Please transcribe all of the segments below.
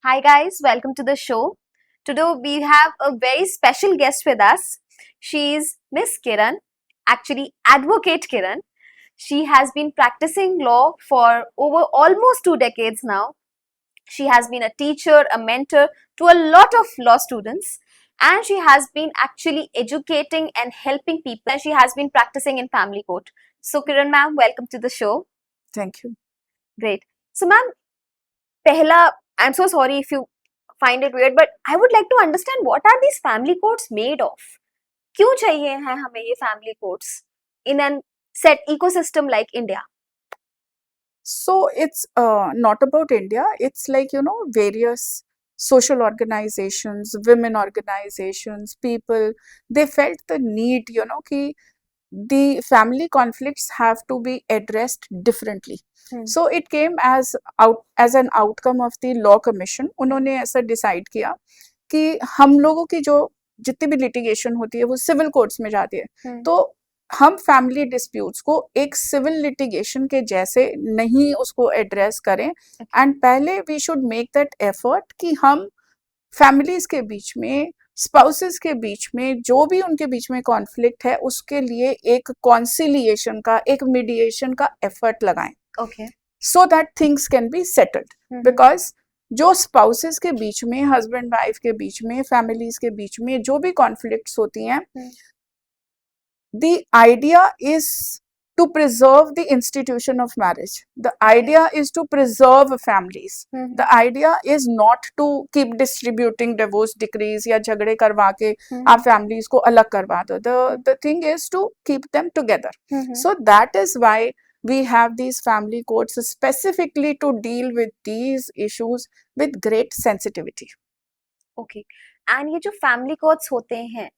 Hi guys, welcome to the show. Today we have a very special guest with us. She's Miss Kiran, actually Advocate Kiran. She has been practicing law for over almost 2 decades now. She has been a teacher, a mentor to a lot of law students, and she has been actually educating and helping people. And she has been practicing in family court. So Kiran ma'am, welcome to the show. Thank you. Great. So ma'am, pehla, I'm so sorry if you find it weird, but I would like to understand what are these family courts made of? क्यों चाहिए हैं हमें ये family courts in an set ecosystem like India? So it's not about India. It's like, various social organizations, women organizations, people, they felt the need, कि the family conflicts have to be addressed differently. So it came as an outcome of the law commission. उन्होंने ऐसा decide किया कि हम लोगों की जो जितनी भी litigation होती है वो civil courts में जाती है, तो हम फैमिली डिस्प्यूट्स को एक सिविल लिटिगेशन के जैसे नहीं उसको एड्रेस करें एंड पहले we should make that effort कि हम फैमिलीज के बीच में स्पाउसेस के बीच में जो भी उनके बीच में कॉन्फ्लिक्ट है उसके लिए एक कॉन्सिलिएशन का एक मीडिएशन का एफर्ट लगाएं so that things can be settled because जो स्पाउसेस के बीच में हस्बैंड वाइफ के बीच में फैमिलीज के बीच में जो भी कॉन्फ्लिक्ट्स होती हैं the idea is to preserve the institution of marriage. The idea is to preserve families. The idea is not to keep distributing divorce decrees या झगड़े करवा के आप families को अलग करवा दो. The thing is to keep them together. So that is why we have these family courts specifically to deal with these issues with great sensitivity. Okay. And ये जो family courts होते हैं,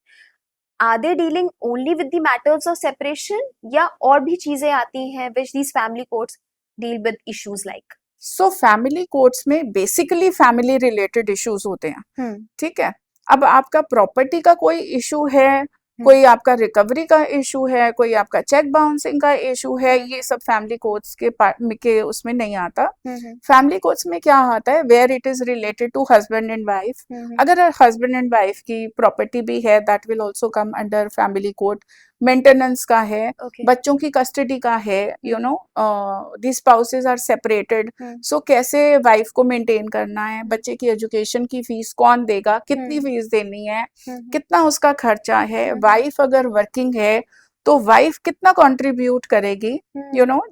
are they dealing only with the matters of separation या और भी चीजें आती हैं which these family courts deal with issues like? So family courts में basically family related issues होते हैं, ठीक है. अब आपका प्रॉपर्टी का कोई इशू है, कोई आपका रिकवरी का इशू है, कोई आपका चेक बाउंसिंग का इशू है, ये सब फैमिली कोर्ट्स के उसमें नहीं आता. फैमिली कोर्ट्स में क्या आता है, where it is related to husband and wife. अगर हस्बैंड एंड वाइफ की प्रॉपर्टी भी है that will also come under family court. Maintenance का है, बच्चों की कस्टडी का है, the spouses are separated, so कैसे वाइफ को मेंटेन करना है, बच्चे की एजुकेशन की फीस कौन देगा, कितनी फीस देनी है, कितना उसका खर्चा है, वाइफ अगर वर्किंग है तो वाइफ कितना कंट्रीब्यूट करेगी,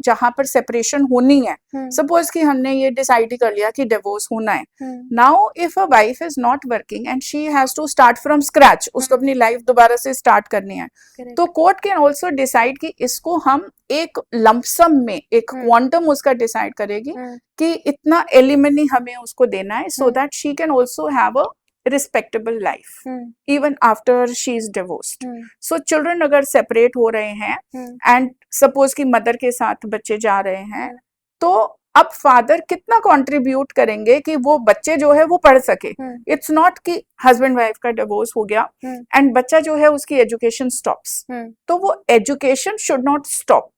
जहां पर सेपरेशन होनी है. सपोज कि हमने ये डिसाइड ही कर लिया कि डिवोर्स होना है. Now if a wife is not working and she has to start from scratch, उसको अपनी लाइफ दोबारा से स्टार्ट करनी है, तो कोर्ट कैन ऑल्सो डिसाइड कि इसको हम एक लंपसम में एक क्वांटम उसका डिसाइड करेगी कि इतना एलिमनी हमें उसको देना है, so that she can also have a respectable life even after she is divorced. So children अगर separate हो रहे हैं and suppose कि mother के साथ बच्चे जा रहे हैं, तो अब फादर कितना कंट्रीब्यूट करेंगे कि वो बच्चे जो है वो पढ़ सके. इट्स नॉट कि हस्बैंड वाइफ का डिवोर्स हो गया एंड बच्चा जो है उसकी एजुकेशन स्टॉप्स. तो वो एजुकेशन शुड नॉट स्टॉप.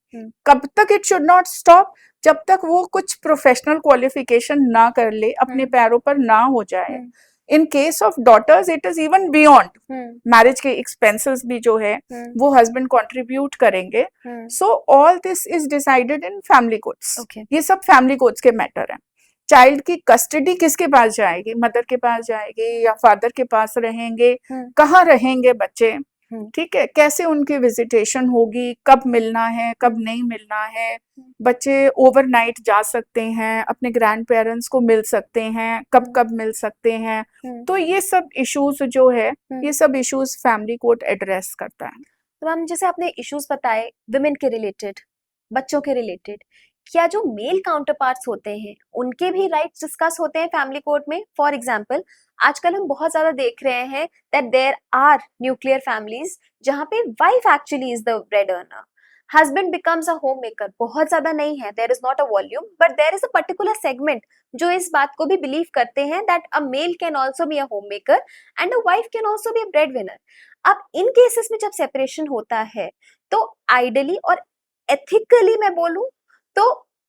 कब तक इट शुड नॉट स्टॉप? जब तक वो कुछ प्रोफेशनल क्वालिफिकेशन ना कर ले, अपने पैरों पर ना हो जाए. In case of daughters it is even beyond. Marriage के एक्सपेंसेस भी जो है वो हस्बैंड कंट्रीब्यूट करेंगे. So all this is decided in family courts. ये सब फैमिली कोर्ट्स के मैटर हैं. चाइल्ड की कस्टडी किसके पास जाएगी, मदर के पास जाएगी या फादर के पास रहेंगे, कहाँ रहेंगे बच्चे, ठीक है, कैसे उनकी विजिटेशन होगी, कब मिलना है, कब नहीं मिलना है, बच्चे ओवरनाइट जा सकते हैं, अपने ग्रैंड पेरेंट्स को मिल सकते हैं, कब कब मिल सकते हैं. तो ये सब इश्यूज जो है, ये सब इश्यूज फैमिली कोर्ट एड्रेस करता है. तो मैम जैसे आपने इश्यूज बताए विमेन के रिलेटेड, बच्चों के रिलेटेड, क्या जो मेल काउंटर पार्ट्स होते हैं उनके भी राइट्स डिस्कस होते हैं फैमिली कोर्ट में? फॉर एग्जाम्पल आजकल हम बहुत ज्यादा देख रहे हैं that there are nuclear families जहाँ पे wife actually is the bread earner, husband becomes a home maker. बहुत ज्यादा नहीं है, there is not a volume, but there is a particular segment जो इस बात को भी बिलीव करते हैं that a male can also be a home maker and a wife can also be a bread winner. अब इन केसेस में जब सेपरेशन होता है तो आइडली और एथिकली मैं बोलूं तो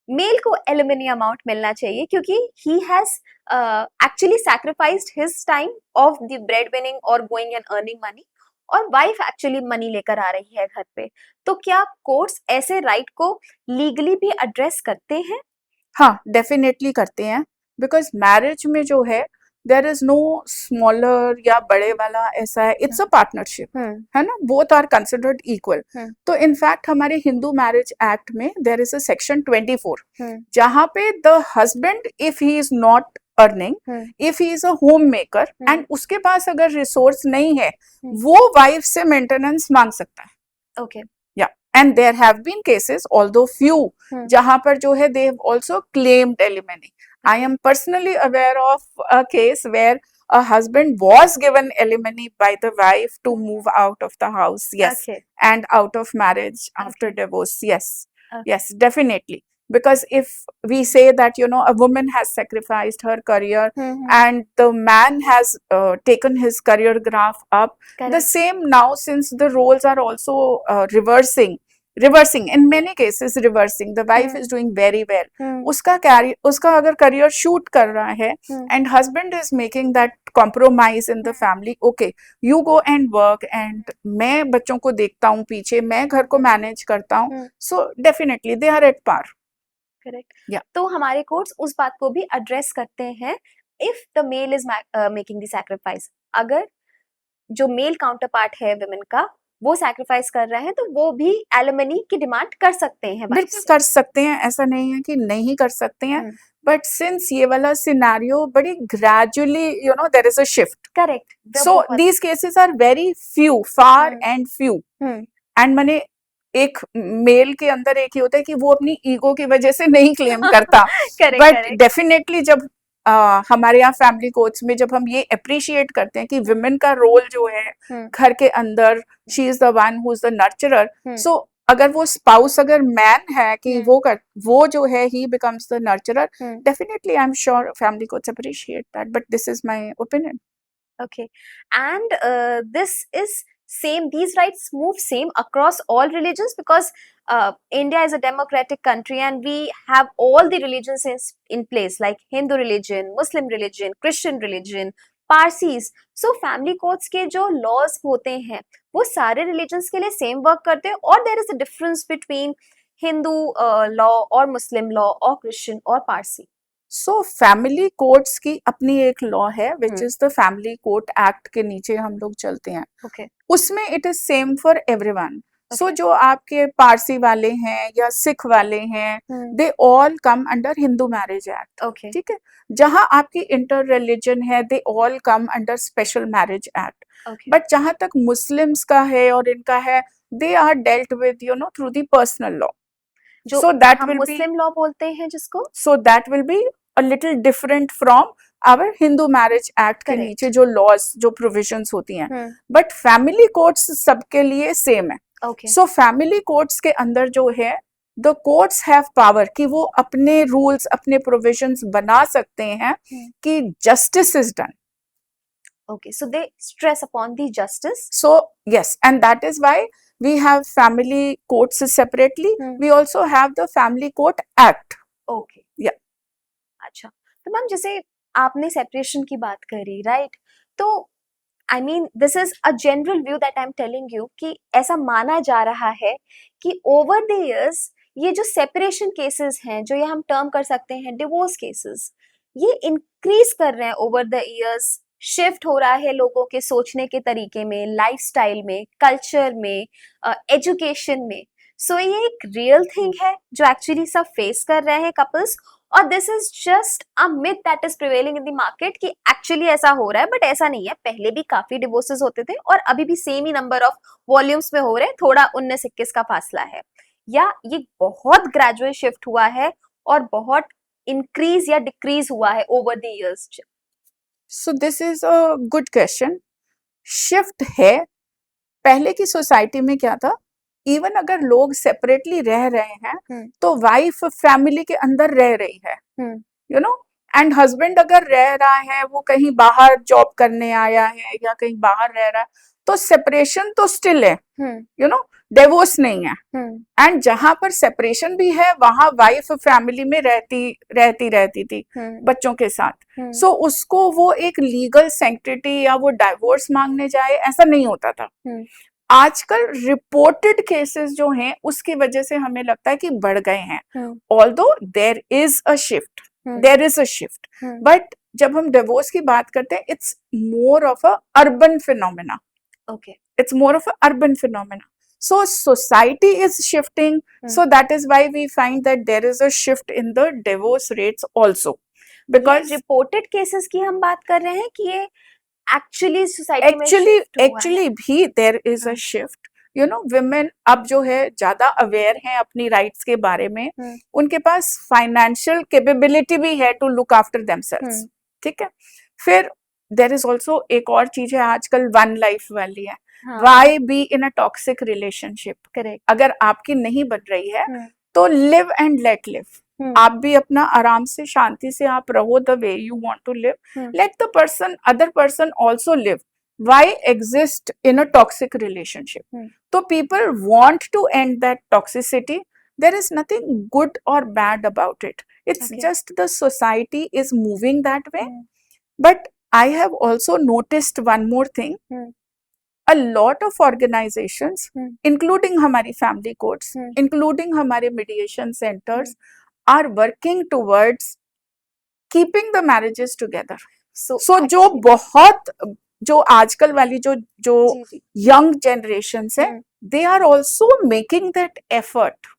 मेल को एलिमनी अमाउंट मिलना चाहिए क्योंकि he has actually sacrificed his time of the bread winning और गोइंग एंड अर्निंग मनी, और वाइफ एक्चुअली मनी लेकर आ रही है घर पे। तो क्या कोर्ट्स ऐसे राइट को लीगली भी एड्रेस करते हैं? हाँ, डेफिनेटली करते हैं, बिकॉज मैरिज में जो है देर इज नो स्मॉलर या बड़े वाला, ऐसा है, इट्स अ पार्टनरशिप, है ना, बोथ आर कंसिडर्ड इक्वल। तो इनफैक्ट हमारे हिंदू मैरिज एक्ट में देर इज अ सेक्शन 24 जहाँ पे the husband if he is not earning, if he is a home maker and उसके पास अगर रिसोर्स नहीं है, वो वाइफ से मेंटेनेंस मांग सकता है। Okay, and there have been cases, although few, जहां पर जो है they have also claimed alimony. I am personally aware of a case where a husband was given alimony by the wife to move out of the house, yes, okay, and out of marriage after Okay. divorce, yes, Okay. yes, definitely. Because if we say that, you know, a woman has sacrificed her career and the man has taken his career graph up, the correct, same now, since the roles are also reversing in many cases, reversing, the wife is doing very well, उसका अगर career shoot कर रहा है and husband is making that compromise in the family, okay, you go and work and मैं बच्चों को देखता हूँ पीछे, मैं घर को मैनेज करता हूँ, so definitely they are at par. Correct. Yeah. तो हमारे कोर्ट्स उस बात को भी एड्रेस करते हैं, if the male is making the sacrifice, अगर जो मेल काउंटर पार्ट है विमेन का वो सैक्रिफाइस कर रहा है तो वो भी एलिमनी की डिमांड कर सकते हैं। बिल्कुल कर सकते हैं, ऐसा नहीं है कि नहीं कर सकते हैं, बट सिंस ये वाला सिनेरियो बड़ी gradually, you know, there is a shift, correct, so these cases are very few, far and few, and मैंने एक मेल के अंदर एक ही होता है कि वो अपनी ईगो की वजह से नहीं क्लेम करता, बट डेफिनेटली जब हमारे यहाँ फैमिली कोर्ट्स में जब हम ये अप्रिशिएट करते हैं कि विमेन का रोल जो है घर के अंदर, she is the one who is the nurturer, so अगर वो स्पाउस अगर मैन है कि वो जो है ही becomes the नर्चरर, definitely I am sure family courts appreciate that, but this is my opinion. Okay, and this is same, these rights move same across all religions because India is a democratic country and we have all the religions in place, like Hindu religion, Muslim religion, Christian religion, Parsis. So family courts के जो laws होते हैं वो सारे religions के लिए same work करते हैं, और there is a difference between Hindu law or Muslim law or Christian or Parsi? So family courts की अपनी एक लॉ है which is the family court act के नीचे हम लोग चलते हैं, उसमें it is same for everyone. So जो आपके पारसी वाले हैं या सिख वाले हैं, they all come under Hindu marriage act, ठीक है। जहां आपकी इंटर रिलीजन है, they all come under special marriage act, but जहां तक मुस्लिम्स का है और इनका है, दे are dealt with, you know, through the personal law, so that will Muslim law बोलते हैं जिसको, so that will be a little different from our Hindu marriage act के नीचे जो laws, जो provisions होती हैं, but family courts सबके लिए same है। so family courts के अंदर जो है, the courts have power कि वो अपने rules, अपने provisions बना सकते हैं कि justice is done. Okay, so they stress upon the justice. So yes, and that is why we have family courts separately. We also have the family court act. Okay. Yeah. अच्छा, तो ma'am जैसे आपने separation की बात करी, right, तो I mean this is a general view that I am telling you कि ऐसा माना जा रहा है कि ओवर द इयर्स ये जो सेपरेशन केसेस हैं, जो ये हम टर्म कर सकते हैं डिवोर्स केसेस, ये इंक्रीज कर रहे हैं ओवर द इयर्स। शिफ्ट हो रहा है लोगों के सोचने के तरीके में, लाइफस्टाइल में, कल्चर में, एजुकेशन में। सो ये एक रियल थिंग है जो एक्चुअली सब फेस कर रहे हैं कपल्स, और this is just a myth that is prevailing in the market कि एक्चुअली ऐसा हो रहा है, बट ऐसा नहीं है। पहले भी काफी डिवोर्सेस होते थे और अभी भी same he number of volumes में हो रहे हैं, थोड़ा 19-21 का फासला है, या ये बहुत ग्रेजुअल शिफ्ट हुआ है और बहुत इंक्रीज या डिक्रीज हुआ है over the years? So this is a good question. Shift है। पहले की सोसाइटी में क्या था, इवन अगर लोग सेपरेटली रह रहे हैं तो वाइफ फैमिली के अंदर रह रही है, यू नो, एंड हस्बैंड अगर रह रहा है, वो कहीं बाहर जॉब करने आया है या कहीं बाहर रह रहा है, तो सेपरेशन तो स्टिल है, यू नो, डिवोर्स नहीं है। एंड जहां पर सेपरेशन भी है वहां वाइफ फैमिली में रहती थी बच्चों के साथ, सो उसको वो एक लीगल सैंक्टिटी या वो डाइवोर्स मांगने जाए ऐसा नहीं होता था। आजकल रिपोर्टेड केसेस जो हैं उसकी वजह से हमें लगता है कि बढ़ गए हैं, although there is a shift, but जब हम डिवोर्स की बात करते हैं it's more of a urban phenomena. Okay. It's more of an urban phenomena. So society is shifting. So that is why we find that there is a shift in the divorce rates also. Because reported cases की हम बात कर रहे हैं कि ये actually society में shift हुआ है। actually भी there is a shift. You know, women अब जो है ज्यादा aware हैं अपनी rights के बारे में, उनके पास financial capability भी है to look after themselves. ठीक है। फिर देयर इज ऑल्सो एक और चीज है आजकल वन लाइफ वाली है, why be in a toxic relationship. Correct, अगर आपकी नहीं बन रही है तो लिव एंड लेट लिव, आप भी अपना आराम से शांति से आप रहो the way you want to live, let the person other person also live, why exist in a toxic relationship. तो people want to end that toxicity, there is nothing good or bad about it, it's just the society is moving that way. But I have also noticed one more thing, a lot of organizations including hamari family courts, including hamare mediation centers are working towards keeping the marriages together. So जो बहुत जो आजकल वाली जो young generations है, they are also making that effort,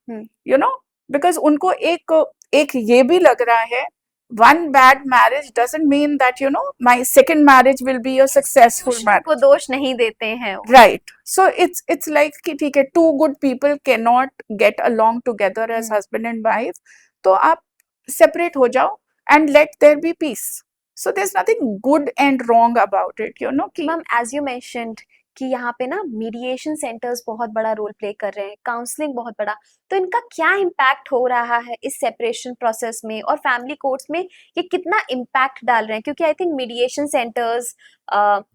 you know, because उनको एक ये भी लग रहा है one bad marriage doesn't mean that, you know, my second marriage will be a successful marriage. को दोष नहीं देते हैं। Right. So it's like कि ठीक है, two good people cannot get along together as husband and wife, तो आप separate हो जाओ and let there be peace. So there's nothing good and wrong about it, you know. Ma'am, as you mentioned कि यहाँ पे ना mediation centres बहुत बड़ा रोल प्ले कर रहे हैं, काउंसलिंग बहुत बड़ा, तो इनका क्या इम्पैक्ट हो रहा है इस सेपरेशन प्रोसेस में और फैमिली कोर्ट्स में, ये कितना इम्पैक्ट डाल रहे हैं? क्योंकि आई थिंक मीडिएशन सेंटर्स,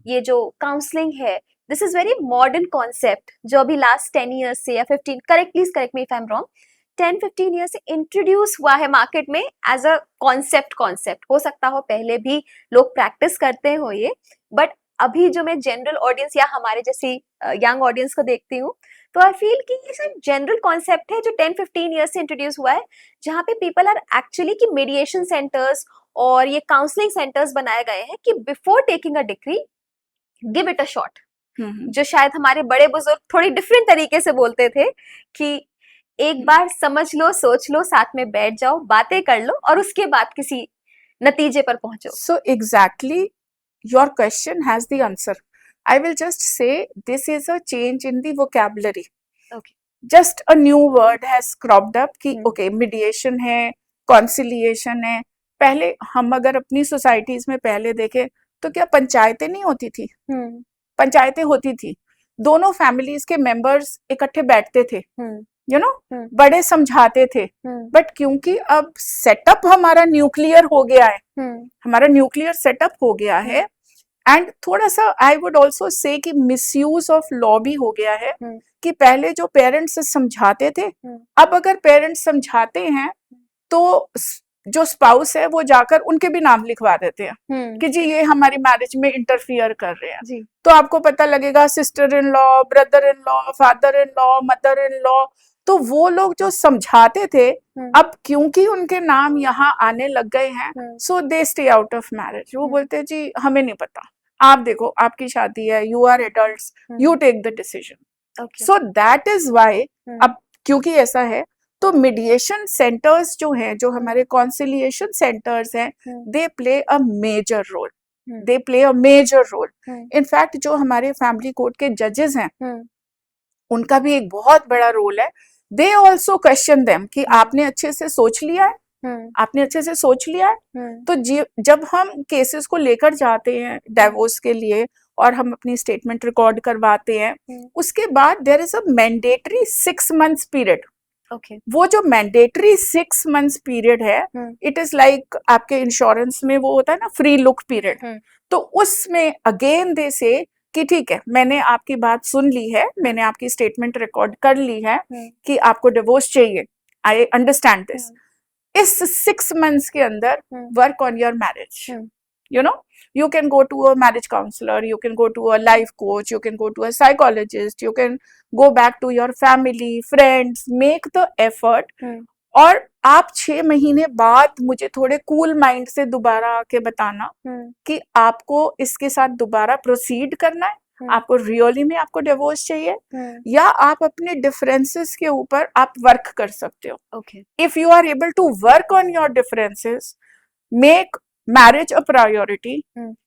ये जो काउंसलिंग है, this is very modern concept जो अभी लास्ट 10 ईयर्स से या 15, please correct me if I am wrong, 10-15 year से इंट्रोड्यूस हुआ है मार्केट में एज अ कॉन्सेप्ट। हो सकता हो पहले भी लोग प्रैक्टिस करते हो ये, बट अभी जो मैं जनरल ऑडियंस या हमारे जैसी यंग ऑडियंस को देखती हूँ, तो आई फील कि ये सब जनरल कॉन्सेप्ट है जो 10-15 ईयर से इंट्रोड्यूस हुआ है, जहाँ पे पीपल आर एक्चुअली कि मीडिएशन सेंटर्स और ये काउंसलिंग सेंटर्स बनाए गए हैं कि before taking a degree give it a shot. जो शायद हमारे बड़े बुजुर्ग थोड़ी डिफरेंट तरीके से बोलते थे कि एक बार समझ लो, सोच लो, साथ में बैठ जाओ, बातें कर लो और उसके बाद किसी नतीजे पर पहुंचो। So exactly, your question has the answer. I will just say this is a change in the vocabulary. Okay. Just a new word has cropped up कि okay, mediation है, conciliation है। पहले हम अगर अपनी सोसाइटीज में पहले देखें तो क्या पंचायतें नहीं होती थी? पंचायतें होती थी, दोनों फैमिलीज के मेंबर्स इकट्ठे बैठते थे, यू नो, बड़े समझाते थे। बट क्योंकि अब सेटअप हमारा न्यूक्लियर हो गया है, हमारा न्यूक्लियर सेटअप हो गया है, एंड थोड़ा सा आई वुड ऑल्सो से कि मिसयूज ऑफ लॉ भी हो गया है कि पहले जो पेरेंट्स समझाते थे, अब अगर पेरेंट्स समझाते हैं तो जो स्पाउस है वो जाकर उनके भी नाम लिखवा देते हैं कि जी ये हमारी मैरिज में इंटरफियर कर रहे हैं। तो आपको पता लगेगा sister in law, brother in law, father in law, mother in law, तो वो लोग जो समझाते थे अब क्योंकि उनके नाम यहाँ आने लग गए हैं, so they stay out of marriage. वो बोलते हैं जी हमें नहीं पता, आप देखो आपकी शादी है, you are adults, you take the decision. So that is why अब क्योंकि ऐसा है तो मीडिएशन सेंटर्स जो हैं, जो हमारे कॉन्सिलिएशन सेंटर्स हैं, they play a major role, they play a major role. In fact जो हमारे फैमिली कोर्ट के जजेस हैं उनका भी एक बहुत बड़ा रोल है। दे ऑल्सो क्वेश्चन देम कि आपने अच्छे से सोच लिया है, आपने अच्छे से सोच लिया है। तो जब हम केसेस को लेकर जाते हैं डाइवोर्स के लिए और हम अपनी स्टेटमेंट रिकॉर्ड करवाते हैं, उसके बाद there is a mandatory 6 months period. वो जो मैंडेटरी 6 months पीरियड है, इट इज लाइक आपके इंश्योरेंस में वो होता है ना फ्री लुक पीरियड, तो उसमें अगेन दे से कि ठीक है, मैंने आपकी बात सुन ली है, मैंने आपकी स्टेटमेंट रिकॉर्ड कर ली है कि आपको डिवोर्स चाहिए, आई अंडरस्टैंड दिस। इस 6 months के अंदर work on your marriage, you know, you can go to a marriage counselor, you can go to a life coach, you can go to a psychologist, you can go back to your family, friends, make the effort। और आप 6 महीने बाद मुझे थोड़े cool mind से दोबारा आके बताना कि आपको इसके साथ दोबारा प्रोसीड करना है, आपको रियली में आपको डिवोर्स चाहिए, या आप अपने डिफरेंसेस के ऊपर आप वर्क कर सकते हो। Okay, if you are able to work on your differences, make marriage a priority,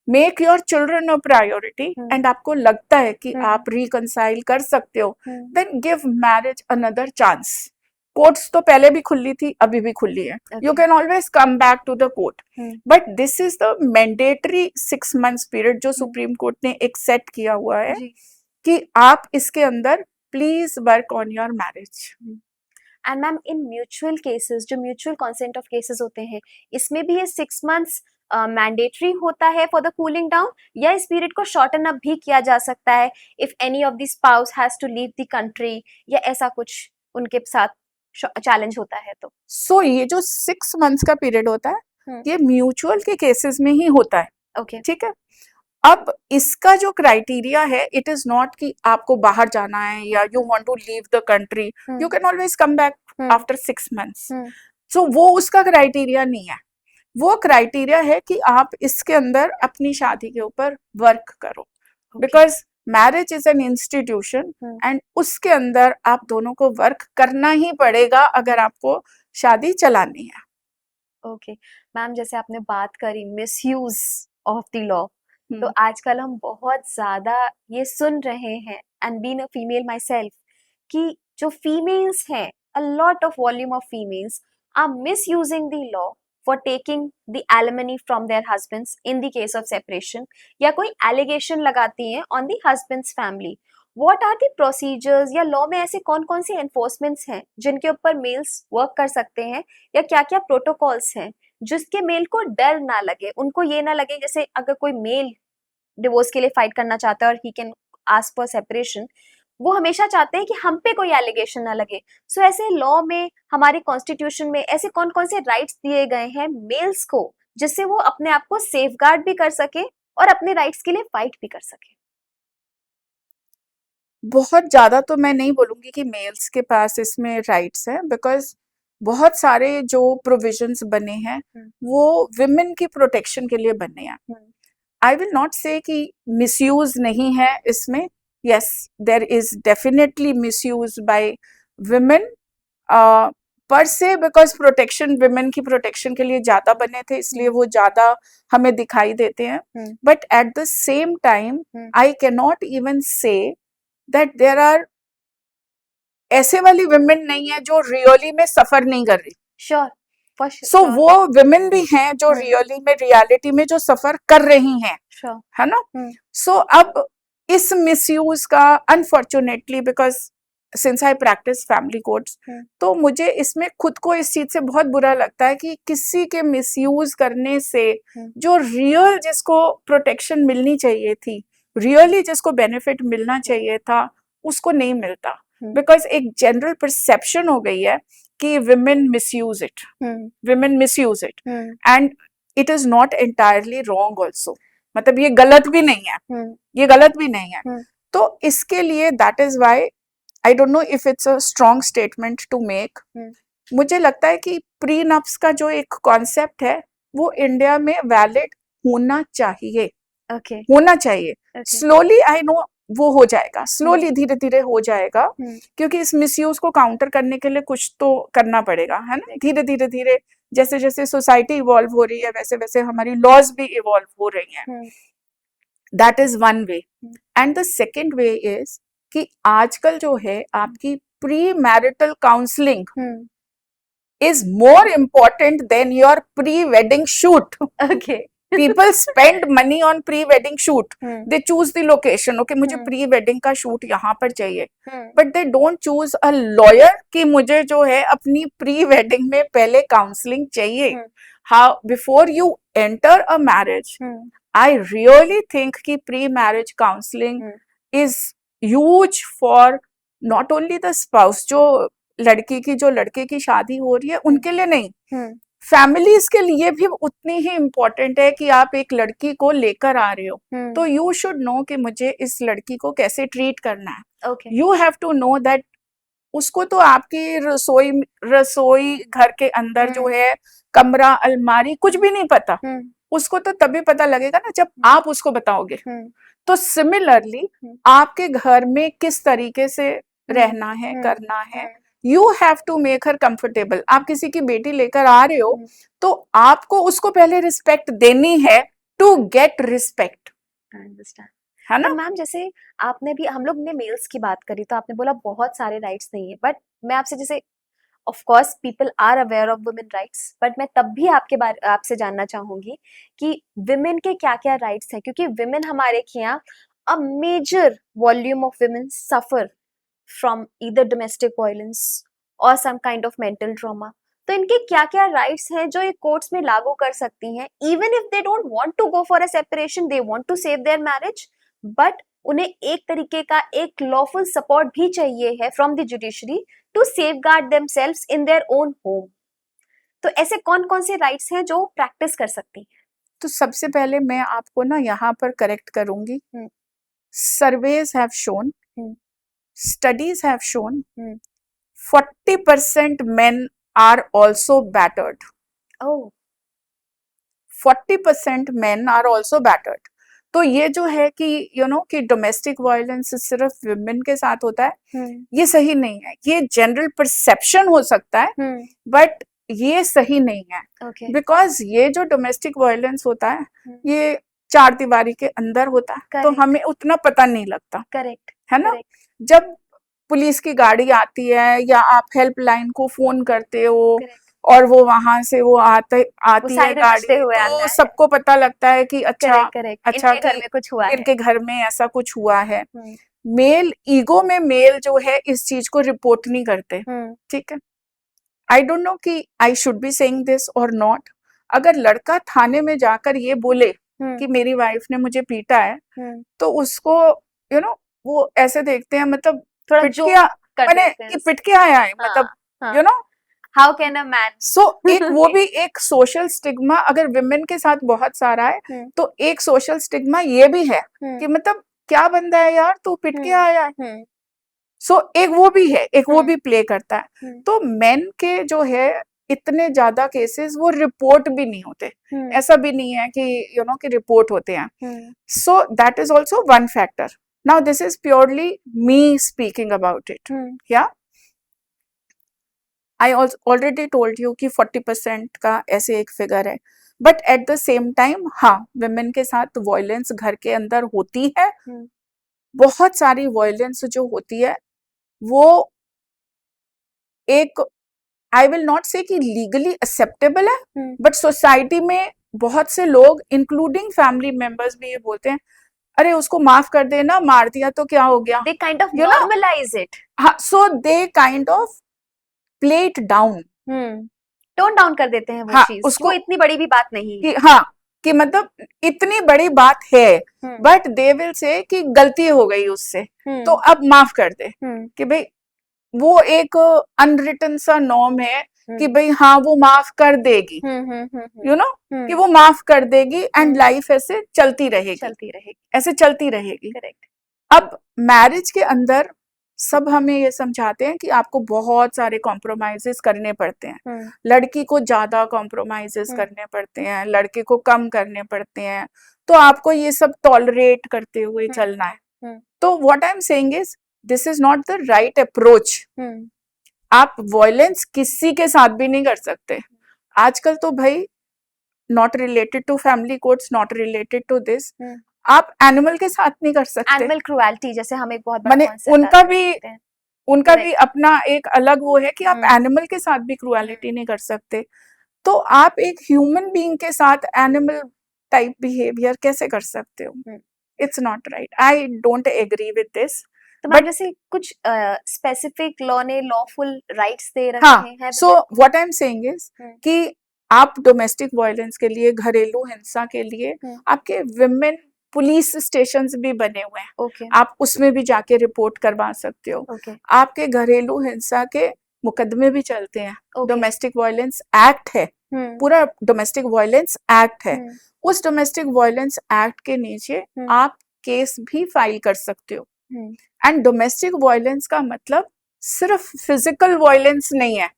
make your children a priority, and आपको लगता है कि आप रिकंसाइल कर सकते हो, then give marriage another chance. Courts तो पहले भी खुली थी, अभी भी खुली है, you can always come back to the court, but this is the mandatory 6 months period जो सुप्रीम कोर्ट ने एक सेट किया हुआ है कि आप इसके अंदर please work on your marriage. And ma'am in mutual cases, जो म्यूचुअल कंसेंट ऑफ केसेस होते हैं, इसमें भी ये 6 months मैंडेटरी होता है फॉर द कूलिंग डाउन, या इस पीरियड को शॉर्टन अप भी किया जा सकता है if any of the spouse has to leave the country, या ऐसा कुछ उनके साथ चैलेंज होता है तो? सो ये जो 6 months का पीरियड होता है, ये म्यूचुअल के केसेस में ही होता है। ओके, ठीक है। अब इसका जो क्राइटेरिया है, इट इज नॉट कि आपको बाहर जाना है या you want to leave the country, you can always come back after 6 months। So वो उसका क्राइटेरिया नहीं है, वो क्राइटेरिया है कि आप इसके अंदर अपनी शादी के ऊपर वर्क करो, because marriage is an institution and उसके अंदर आप दोनों को वर्क करना ही पड़ेगा अगर आपको शादी चलानी है। ओके मैम, जैसे आपने बात करी मिसयूज ऑफ द लॉ, तो आजकल हम बहुत ज्यादा ये सुन रहे हैं, and being a female myself, कि जो फीमेल्स हैं, a lot of volume of females are misusing the law for taking the alimony from their husbands in the case of separation, या कोई एलिगेशन लगाती हैं on the husbands family. What are the procedures, या law में ऐसे कौन कौन से एनफोर्समेंट्स हैं जिनके ऊपर मेल्स वर्क कर सकते हैं, या क्या क्या प्रोटोकॉल्स हैं जिसके मेल को डर ना लगे, उनको ये ना लगे, जैसे अगर कोई मेल डिवोर्स के लिए फाइट करना चाहता है और he can ask for separation, वो हमेशा चाहते हैं कि हम पे कोई एलिगेशन ना लगे। सो ऐसे लॉ में, हमारे कॉन्स्टिट्यूशन में ऐसे कौन कौन से राइट्स दिए गए हैं मेल्स को, जिससे वो अपने आप को सेफगार्ड भी कर सके और अपने राइट्स के लिए फाइट भी कर सके? बहुत ज्यादा तो मैं नहीं बोलूंगी कि मेल्स के पास इसमें राइट्स हैं, बिकॉज बहुत सारे जो प्रोविजंस बने हैं वो विमेन की प्रोटेक्शन के लिए बने हैं। आई विल नॉट से कि मिसयूज नहीं है इसमें, yes there is definitely misuse by women per se, because protection women की प्रोटेक्शन के लिए ज्यादा बने थे, इसलिए वो ज्यादा हमें दिखाई देते हैं। But at the same time I can not even say that there are ऐसे वाली विमेन नहीं है जो रियली में सफर नहीं कर रही। श्योर, सो वो विमेन भी हैं जो रियली में, रियलिटी में जो सफर कर रही हैं, है ना। सो अब इस मिसयूज का unfortunately, because since I practice family courts, तो मुझे इसमें खुद को इस चीज से बहुत बुरा लगता है कि किसी के मिसयूज करने से जो रियल जिसको प्रोटेक्शन मिलनी चाहिए थी, रियली जिसको बेनिफिट मिलना चाहिए था, उसको नहीं मिलता, बिकॉज एक जनरल परसेप्शन हो गई है कि women misuse it, women misuse it, and it is not entirely wrong also, मतलब ये गलत भी नहीं है, ये गलत भी नहीं है। तो इसके लिए that is why I don't know if it's a strong statement to make। मुझे लगता है कि प्रीनप्स का जो एक कॉन्सेप्ट है वो इंडिया में वैलिड होना चाहिए, होना चाहिए। स्लोली आई नो वो हो जाएगा, स्लोली धीरे धीरे हो जाएगा, क्योंकि इस मिसयूज को काउंटर करने के लिए कुछ तो करना पड़ेगा, है ना। धीरे धीरे धीरे जैसे जैसे सोसाइटी इवॉल्व हो रही है, वैसे वैसे हमारी लॉज भी इवॉल्व हो रही हैं। That is one way. And the second way is कि आजकल जो है आपकी pre marital counselling is more important than your pre-wedding shoot. Okay. People spend money on pre-wedding shoot. They choose the location. Okay, मुझे pre-wedding का shoot यहाँ पर चाहिए. But they don't choose a lawyer कि मुझे जो है अपनी pre-wedding में पहले counseling चाहिए. how before you enter a marriage, I really think कि pre-marriage counseling is huge for not only the spouse, जो लड़के की शादी हो रही है उनके लिए नहीं, फैमिलीज के लिए भी उतनी ही इम्पोर्टेंट है कि आप एक लड़की को लेकर आ रहे हो तो यू शुड नो कि मुझे इस लड़की को कैसे ट्रीट करना है. You have to know that उसको तो आपकी रसोई घर के अंदर जो है कमरा अलमारी कुछ भी नहीं पता, उसको तो तभी पता लगेगा ना जब आप उसको बताओगे. तो सिमिलरली आपके घर में किस तरीके से रहना है, करना है, you have to make her comfortable. आप किसी की बेटी लेकर आ रहे हो तो आपको उसको पहले रिस्पेक्ट देनी है टू गेट रिस्पेक्ट. है ना मैम? जैसे आपने भी, हम लोग ने मेल्स की बात करी तो आपने बोला बहुत सारे राइट्स नहीं है, बट मैं आपसे, जैसे of course people are aware of women rights, but मैं तब भी आपसे जानना चाहूंगी कि विमेन के क्या क्या राइट्स हैं, क्योंकि विमेन हमारे यहाँ a major volume of women suffer from either domestic violence और some kind of mental trauma. तो इनके क्या क्या राइट्स हैं जो ये कोर्ट्स में लागू कर सकती हैं, even if they don't want to go for a separation, they want to save their marriage, but उन्हें एक तरीके का एक लॉफुल सपोर्ट भी चाहिए है from the judiciary to safeguard themselves in their own home. तो ऐसे कौन कौन से राइट्स हैं जो प्रैक्टिस कर सकती हैं? तो सबसे पहले मैं आपको ना यहाँ पर करेक्ट करूंगी. Surveys have shown, studies have shown 40% men are also battered. Oh. 40% men are also battered. तो ये जो है कि कि डोमेस्टिक वायलेंस सिर्फ विमेन के साथ होता है, ये सही नहीं है. ये जनरल परसेप्शन हो सकता है बट ये सही नहीं है. बिकॉज ये जो डोमेस्टिक वायलेंस होता है ये चार दीवारी के अंदर होता है, तो हमें उतना पता नहीं लगता. करेक्ट है ना. जब पुलिस की गाड़ी आती है या आप हेल्पलाइन को फोन करते हो और वो वहां से वो आती है गाड़ी, तो सबको पता लगता है कि अच्छा इनके घर में कुछ हुआ है, इनके घर में ऐसा कुछ हुआ है. मेल ईगो में मेल जो है इस चीज को रिपोर्ट नहीं करते. ठीक है. आई डोंट नो कि I should be saying this और नॉट. अगर लड़का थाने में जाकर ये बोले कि मेरी वाइफ ने मुझे पीटा है, तो उसको वो ऐसे देखते हैं, मतलब पिट के आया है, मतलब हाउ कैन अ मैन. सो एक वो भी एक सोशल स्टिग्मा अगर विमेन के साथ बहुत सारा है, तो एक सोशल स्टिग्मा ये भी है कि मतलब क्या बंदा है यार तू पिट के आया है. सो एक वो भी है, एक वो भी प्ले करता है. तो मेन के जो है इतने ज्यादा केसेस वो रिपोर्ट भी नहीं होते. ऐसा भी नहीं है कि कि रिपोर्ट होते हैं. सो that is also one factor. Now this is purely me speaking about it. Yeah, I already told you कि 40% का ऐसे एक फिगर है, but at the same time हाँ विमेन के साथ वायलेंस घर के अंदर होती है. बहुत सारी वायलेंस जो होती है वो एक, आई विल नॉट से कि लीगली एक्सेप्टेबल है, बट सोसाइटी में बहुत से लोग इंक्लूडिंग फैमिली मेंबर्स भी ये बोलते हैं अरे उसको माफ कर देना, मार दिया तो क्या हो गया. They kind of normalize it. हाँ, so they kind of play it down. Tone down कर देते हैं वो चीज. उसको इतनी बड़ी भी बात नहीं कि हाँ कि मतलब इतनी बड़ी बात है, बट दे विल से कि गलती हो गई उससे, तो अब माफ कर दे. कि भाई वो एक अनरिटन सा नॉर्म है कि भाई हाँ वो माफ कर देगी, कि वो माफ कर देगी एंड लाइफ ऐसे चलती रहेगी, ऐसे चलती रहेगी. अब मैरिज के अंदर सब हमें ये समझाते हैं कि आपको बहुत सारे कॉम्प्रोमाइजेस करने पड़ते हैं. लड़की को ज्यादा कॉम्प्रोमाइजेस करने पड़ते हैं, लड़के को कम करने पड़ते हैं, तो आपको ये सब टॉलरेट करते हुए चलना है. तो what I am saying is this is not the right approach. आप वायलेंस किसी के साथ भी नहीं कर सकते आजकल. तो भाई not related to family codes, not related to this, आप एनिमल के साथ नहीं कर सकते. एनिमल क्रुएल्टी जैसे हम एक बहुत माने उनका भी अपना एक अलग वो है कि आप एनिमल के साथ भी क्रुएलिटी नहीं कर सकते. तो आप एक ह्यूमन बीइंग के साथ एनिमल टाइप बिहेवियर कैसे कर सकते हो? It's not right. I don't agree with this. But जैसे कुछ स्पेसिफिक लॉ ने लॉफुल राइट्स दे रखे हैं. So what I am saying is कि आप डोमेस्टिक वायलेंस के लिए, घरेलू हिंसा के लिए आपके विमेन पुलिस स्टेशंस भी बने हुए हैं। ओके आप उसमें भी जाके रिपोर्ट करवा सकते हो। ओके आपके घरेलू हिंसा के मुकदमे भी चलते हैं। ओके डोमेस्टिक वायलेंस एक्ट है, पूरा डोमेस्टिक वायलेंस एक्ट है। उस डोमेस्टिक वायलेंस एक्ट के नीचे आप केस भी फाइल कर सकते हो। एंड डोमेस्टिक वायलेंस का मतलब सिर्फ फिजिकल वायलेंस नहीं है।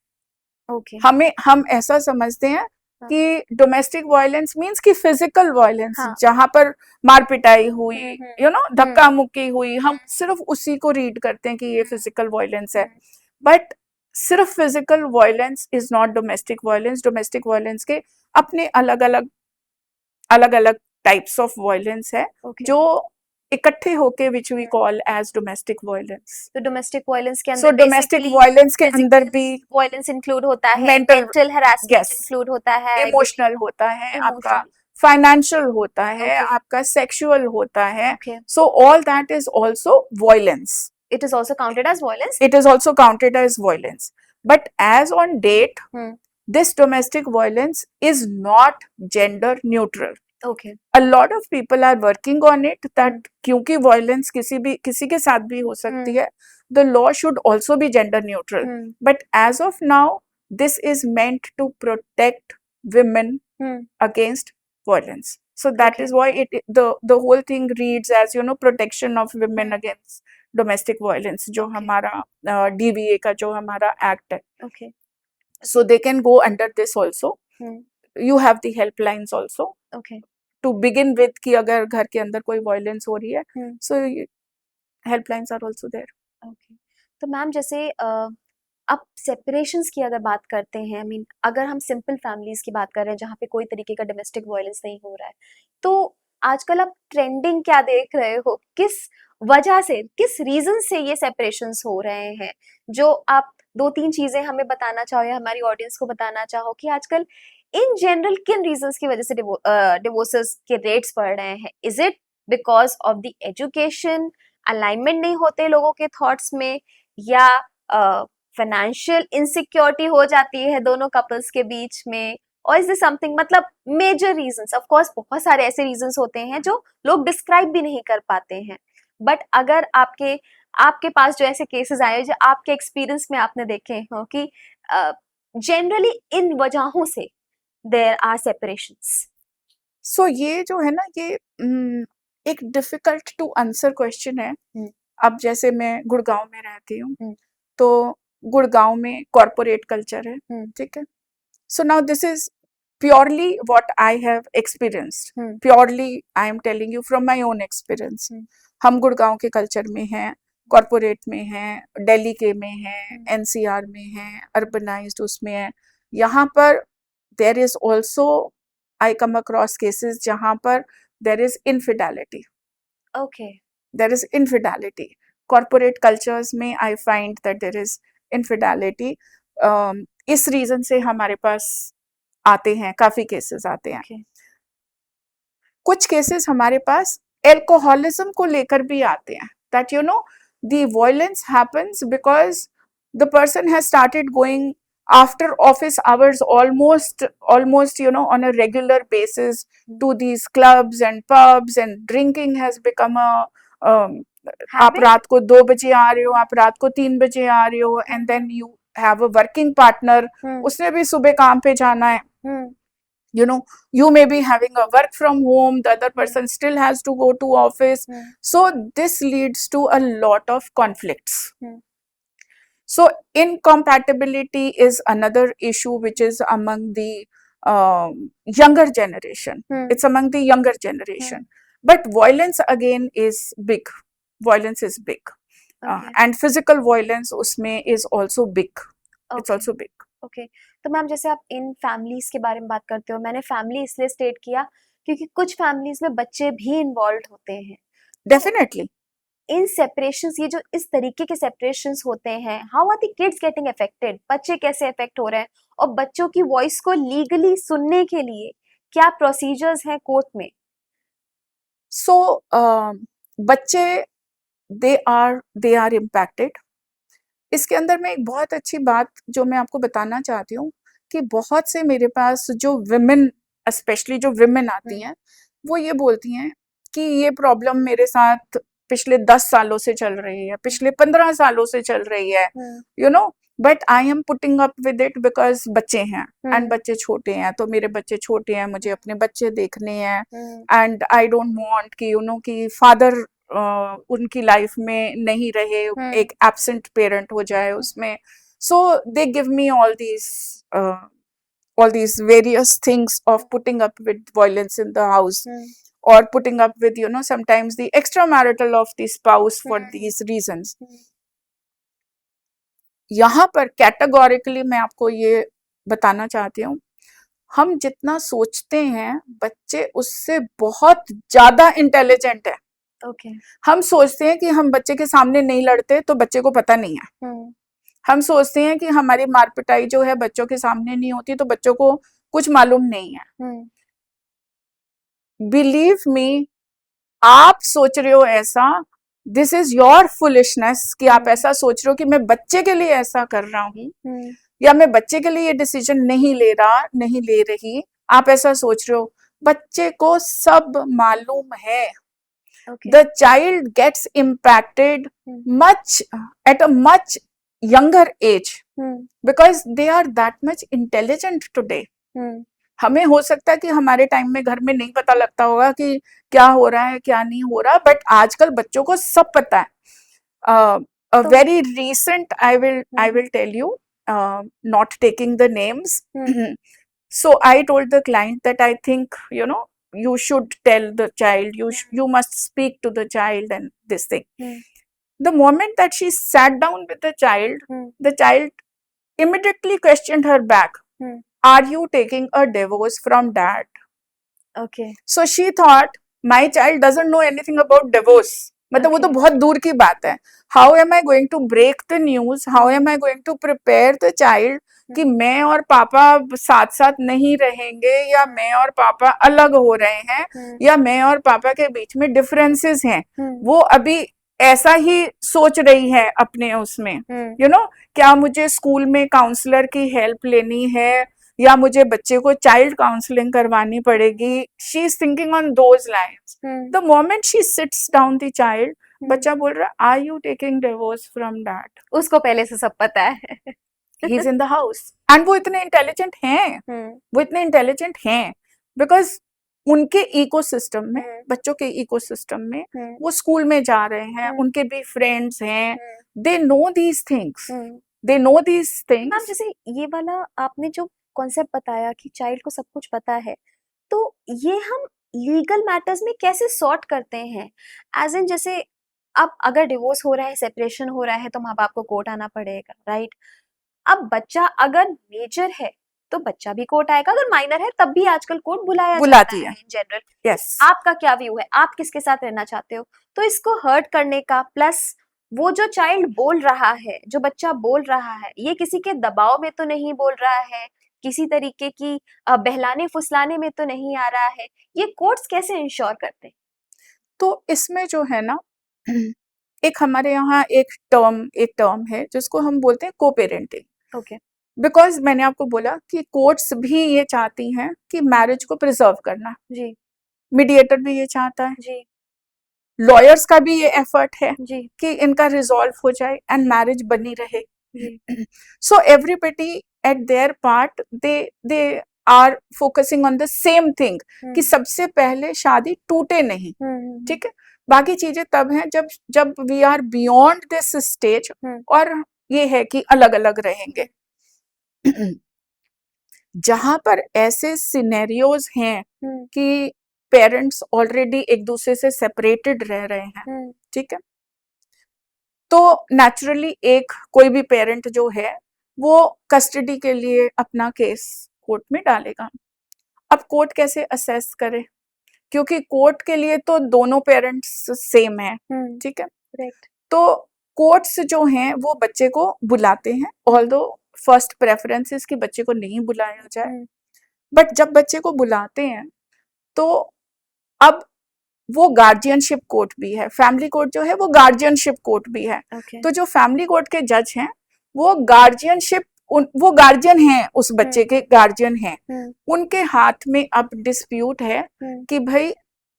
ओके हम ऐसा समझते हैं कि डोमेस्टिक वायलेंस मींस कि फिजिकल वायलेंस, जहां पर मार पिटाई हुई, यू नो, धक्का मुक्की हुई, हम सिर्फ उसी को रीड करते हैं कि ये फिजिकल वायलेंस है। बट सिर्फ physical violence is not domestic violence. Domestic violence के अपने अलग अलग टाइप्स ऑफ वायलेंस है जो इकट्ठे होके which we call as domestic violence. तो डोमेस्टिक वायलेंस के सो अंदर डोमेस्टिक वायलेंस के अंदर भी वायलेंस इंक्लूड होता है, मेंटल हरासमेंट इंक्लूड होता है, इमोशनल होता है, आपका फाइनेंशियल होता है, आपका सेक्सुअल होता है। So all that is also violence. It is also counted as violence? It is also counted as violence. But as on date, this domestic violence is not gender neutral. Okay. A lot of people are working on it that क्योंकि violence किसी के साथ भी हो सकती है, the law should also be gender neutral. But as of now, this is meant to protect women against violence. So that is why the whole thing reads as, you know, protection of women against domestic violence, जो हमारा DVA का जो हमारा act है. Okay. So they can go under this also. You have the helplines also. Okay. To begin with कि अगर घर के अंदर कोई वायलेंस हो रही है, so helplines are also there. Okay. तो मैम जैसे अब सेपरेशंस की अगर बात करते हैं, I mean, अगर हम सिंपल फैमिलीज की बात कर रहे हैं जहाँ पे कोई तरीके का डोमेस्टिक वायलेंस नहीं हो रहा है, तो आजकल आप ट्रेंडिंग क्या देख रहे हो, किस वजह से, किस रीजन से ये सेपरेशंस हो रहे हैं, जो आप 2-3 चीजें हमें बताना चाहो या हमारी ऑडियंस को बताना चाहो कि आजकल इन जनरल किन रीजंस की वजह से डिवोर्सेस के रेट्स बढ़ रहे हैं? Is it because of the education, alignment नहीं होते लोगों के थॉट्स में, या फाइनेंशियल इनसिक्योरिटी हो जाती है दोनों कपल्स के बीच में, और इज दिस समथिंग, मतलब मेजर रीजंस? ऑफ कोर्स बहुत सारे ऐसे रीजंस होते हैं जो लोग डिस्क्राइब भी नहीं कर पाते हैं, बट अगर आपके पास जो ऐसे केसेस आए जो आपके एक्सपीरियंस में आपने देखे हो कि जनरली इन वजहों से देयर आर सेपरेशंस। सो ये जो है ना, ये एक डिफिकल्ट टू आंसर क्वेश्चन है। अब जैसे मैं गुड़गांव में रहती हूँ, तो गुड़गांव में कॉर्पोरेट कल्चर है, ठीक है। So now this is purely what I have experienced, purely I am telling you from my own experience. हम गुड़गांव के कल्चर में हैं, कॉर्पोरेट में हैं, दिल्ली के में हैं, NCR में हैं, अर्बनाइज्ड उसमें है। यहाँ पर there is also, I come across cases जहाँ पर there is infidelity. Okay. There is infidelity. Corporate cultures में I find that there is infidelity. इस reason से हमारे पास आते हैं, काफी cases आते हैं. Okay. कुछ cases हमारे पास alcoholism को लेकर भी आते हैं. That you know, the violence happens because the person has started going after office hours almost, you know, on a regular basis to these clubs and pubs, and drinking has become a आप रात को 2 बजे आ रहे हो, आप रात को 3 बजे आ रहे हो, and then you have a working partner, उसने भी सुबह काम पे जाना है, you know, you may be having a work from home, the other person still has to go to office, so this leads to a lot of conflicts. So incompatibility is another issue which is among the younger generation. It's among the younger generation. But violence again is big. Violence is big. Okay. And physical violence उसमें is also big. Okay. It's also big. Okay. तो ma'am जैसे आप इन families के बारे में बात करते हो, मैंने फैमिली इसलिए स्टेट किया क्योंकि कुछ फैमिलीज में बच्चे भी इन्वॉल्व होते हैं। Definitely. इन सेपरेशंस, ये जो इस तरीके के सेपरेशंस होते हैं, how are the kids getting affected? बच्चे कैसे अफेक्ट हो रहे हैं, और बच्चों की वॉइस को लीगली सुनने के लिए क्या प्रोसीजर्स हैं कोर्ट में? सो बच्चे दे आर इम्पैक्टेड। इसके अंदर में एक बहुत अच्छी बात जो मैं आपको बताना चाहती हूँ कि बहुत से मेरे पास जो विमेन, स्पेशली जो विमेन आती हैं, वो ये बोलती हैं कि ये प्रॉब्लम मेरे साथ पिछले 10 सालों से चल रही है, पिछले 15 सालों से चल रही है, you no, but I am putting up with it because बच्चे हैं एंड बच्चे छोटे हैं, तो मेरे बच्चे छोटे हैं, मुझे अपने बच्चे देखने हैं एंड आई डोंट वांट कि यू नो कि फादर उनकी लाइफ में नहीं रहे, एक एब्सेंट पेरेंट हो जाए उसमें. So they give me all these various things of putting up with violence in the house, or putting up with, you know, sometimes the extramarital of the spouse for these reasons. यहाँ पर categorically मैं आपको ये बताना चाहती हूँ, हम जितना सोचते हैं बच्चे उससे बहुत ज्यादा इंटेलिजेंट है. हम सोचते हैं कि हम बच्चे के सामने नहीं लड़ते तो बच्चे को पता नहीं है. हम सोचते हैं कि हमारी मार पिटाई जो है बच्चों के सामने नहीं होती तो बच्चों को कुछ मालूम नहीं है. बिलीव मी, आप सोच रहे हो ऐसा, दिस इज योर फुलिशनेस कि आप ऐसा सोच रहे हो कि मैं बच्चे के लिए ऐसा कर रहा हूँ, या मैं बच्चे के लिए ये डिसीजन नहीं ले रही. आप ऐसा सोच रहे हो, बच्चे को सब मालूम है. The child gets impacted at a much younger age because they are that much intelligent today. हमें हो सकता है कि हमारे टाइम में घर में नहीं पता लगता होगा कि क्या हो रहा है क्या नहीं हो रहा, बट आजकल बच्चों को सब पता है. A very recent, I will tell you, not taking the names. So I told the client that I think, you know, you should tell the child, you must speak to the child and this thing. The moment that she sat down with the child immediately questioned her back. Are you taking a divorce from dad? Okay. So she thought my child doesn't know anything about divorce. मतलब वो तो बहुत दूर की बात है. How am I going to break the news? How am I going to prepare the child कि मैं और पापा साथ साथ नहीं रहेंगे, या मैं और पापा अलग हो रहे हैं, या मैं और पापा के बीच में डिफरेंसेस हैं. वो अभी ऐसा ही सोच रही है अपने उसमें, यू नो, क्या मुझे स्कूल में काउंसलर की हेल्प लेनी है या मुझे बच्चे को चाइल्ड काउंसलिंग करवानी पड़ेगी. She is thinking on those lines. The moment she sits down the child, बच्चा बोल रहा, are you taking divorce from dad? उसको पहले से सब पता है. He is in the house and वो इतने इंटेलिजेंट हैं, बिकॉज उनके इकोसिस्टम में, बच्चों के इकोसिस्टम में, वो स्कूल में जा रहे हैं, उनके भी फ्रेंड्स हैं, they know these things. Ma'am, जैसे ये वाला आपने जो कॉन्सेप्ट बताया कि चाइल्ड को सब कुछ पता है, तो ये हम लीगल मैटर्स में कैसे सॉर्ट करते हैं? एज इन जैसे अब अगर डिवोर्स हो रहा है, सेपरेशन हो रहा है, तो माँ बाप को कोर्ट आना पड़ेगा, राइट? अब बच्चा अगर मेजर है तो बच्चा भी कोर्ट आएगा, अगर माइनर है तब भी आजकल कोर्ट बुलाती है इन जनरल. यस. आपका क्या व्यू है? आप किसके साथ रहना चाहते हो? तो इसको हर्ट करने का, प्लस वो जो चाइल्ड बोल रहा है, जो बच्चा बोल रहा है, ये किसी के दबाव में तो नहीं बोल रहा है, किसी तरीके की बहलाने फुसलाने में तो नहीं आ रहा है. ये कोर्ट्स कैसे इंश्योर करते हैं? तो इसमें जो है ना, एक हमारे यहाँ एक टर्म है जिसको हम बोलते हैं को पेरेंटिंग. ओके. बिकॉज मैंने आपको बोला कि कोर्ट्स भी ये चाहती हैं कि मैरिज को प्रिजर्व करना. जी. मीडिएटर भी ये चाहता है. जी. लॉयर्स का भी ये एफर्ट है जी. कि इनका रिजॉल्व हो जाए एंड मैरिज बनी रहे. So everybody at their part they are focusing on the same thing कि सबसे पहले शादी टूटे नहीं. ठीक है. बाकी चीजें तब हैं जब we are beyond this stage, और ये है कि अलग अलग रहेंगे. जहां पर ऐसे सिनेरियोज हैं कि पेरेंट्स ऑलरेडी एक दूसरे से सेपरेटेड रह रहे हैं, ठीक है, तो नेचुरली एक कोई भी पेरेंट जो है वो कस्टडी के लिए अपना केस कोर्ट में डालेगा. अब कोर्ट कैसे असेस करे, क्योंकि कोर्ट के लिए तो दोनों पेरेंट्स सेम है, ठीक है. तो कोर्ट्स जो हैं वो बच्चे को बुलाते हैं, ऑल्दो फर्स्ट प्रेफरेंस इज कि बच्चे को नहीं बुलाया जाए, बट जब बच्चे को बुलाते हैं तो अब वो गार्जियनशिप कोर्ट भी है, फैमिली कोर्ट जो है वो गार्जियनशिप कोर्ट भी है. तो जो फैमिली कोर्ट के जज हैं वो गार्जियनशिप वो गार्जियन हैं, उस बच्चे के गार्जियन हैं, उनके हाथ में अब डिस्प्यूट है कि भाई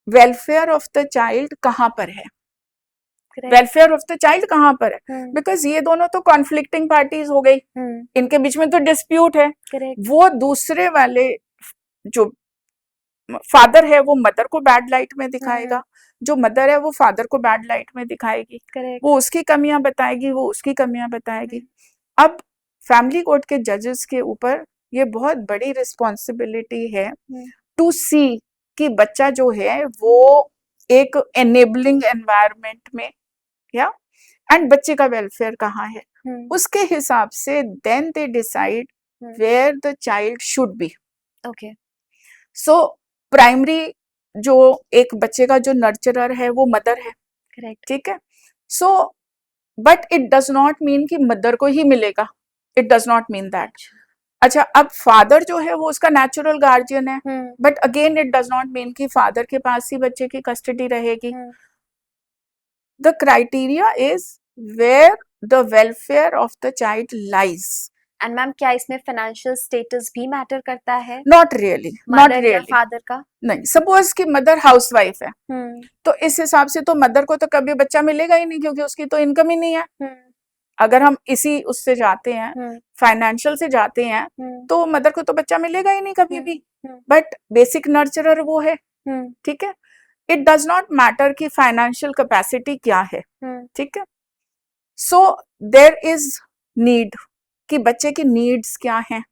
वेलफेयर ऑफ द चाइल्ड कहाँ पर है, वेलफेयर ऑफ द चाइल्ड कहाँ पर है, बिकॉज ये दोनों तो कॉन्फ्लिक्टिंग पार्टीज हो गई, इनके बीच में तो डिस्प्यूट है। वो दूसरे वाले जो फादर है वो मदर को बैड लाइट में दिखाएगा, जो मदर है वो फादर को बैड लाइट में दिखाएगी, वो उसकी कमियां बताएगी, वो उसकी कमियां बताएगी। अब फैमिली कोर्ट के जजेस के ऊपर ये बहुत बड़ी रिस्पॉन्सिबिलिटी है टू सी कि बच्चा जो है वो एक एनेबलिंग एनवायरनमेंट में या एंड बच्चे का वेलफेयर कहाँ है, उसके हिसाब से then they decide where the child should be. Okay, so primary जो एक बच्चे का जो नर्चरर है वो मदर है, करेक्ट, ठीक है। So but it does not mean कि मदर को ही मिलेगा, it does not mean that. अच्छा, अब फादर जो है वो उसका नेचुरल गार्जियन है, but again it does not mean कि फादर के पास ही बच्चे की कस्टडी रहेगी। The criteria is where the welfare of the child lies. And ma'am क्या इसमें फाइनेंशियल स्टेटस भी मैटर करता है? Not really, not really, father का नहीं। सपोज कि मदर हाउसवाइफ है, तो इस हिसाब से तो मदर को तो कभी बच्चा मिलेगा ही नहीं, क्योंकि उसकी तो इनकम ही नहीं है। अगर हम इसी उससे जाते हैं, फाइनेंशियल से जाते हैं, तो मदर को तो बच्चा मिलेगा ही नहीं कभी भी, बट बेसिक नर्चरर वो है, ठीक है। इट डज नॉट मैटर कि फाइनेंशियल कैपेसिटी क्या है, ठीक है। सो देयर इज नीड कि बच्चे की नीड्स क्या हैं,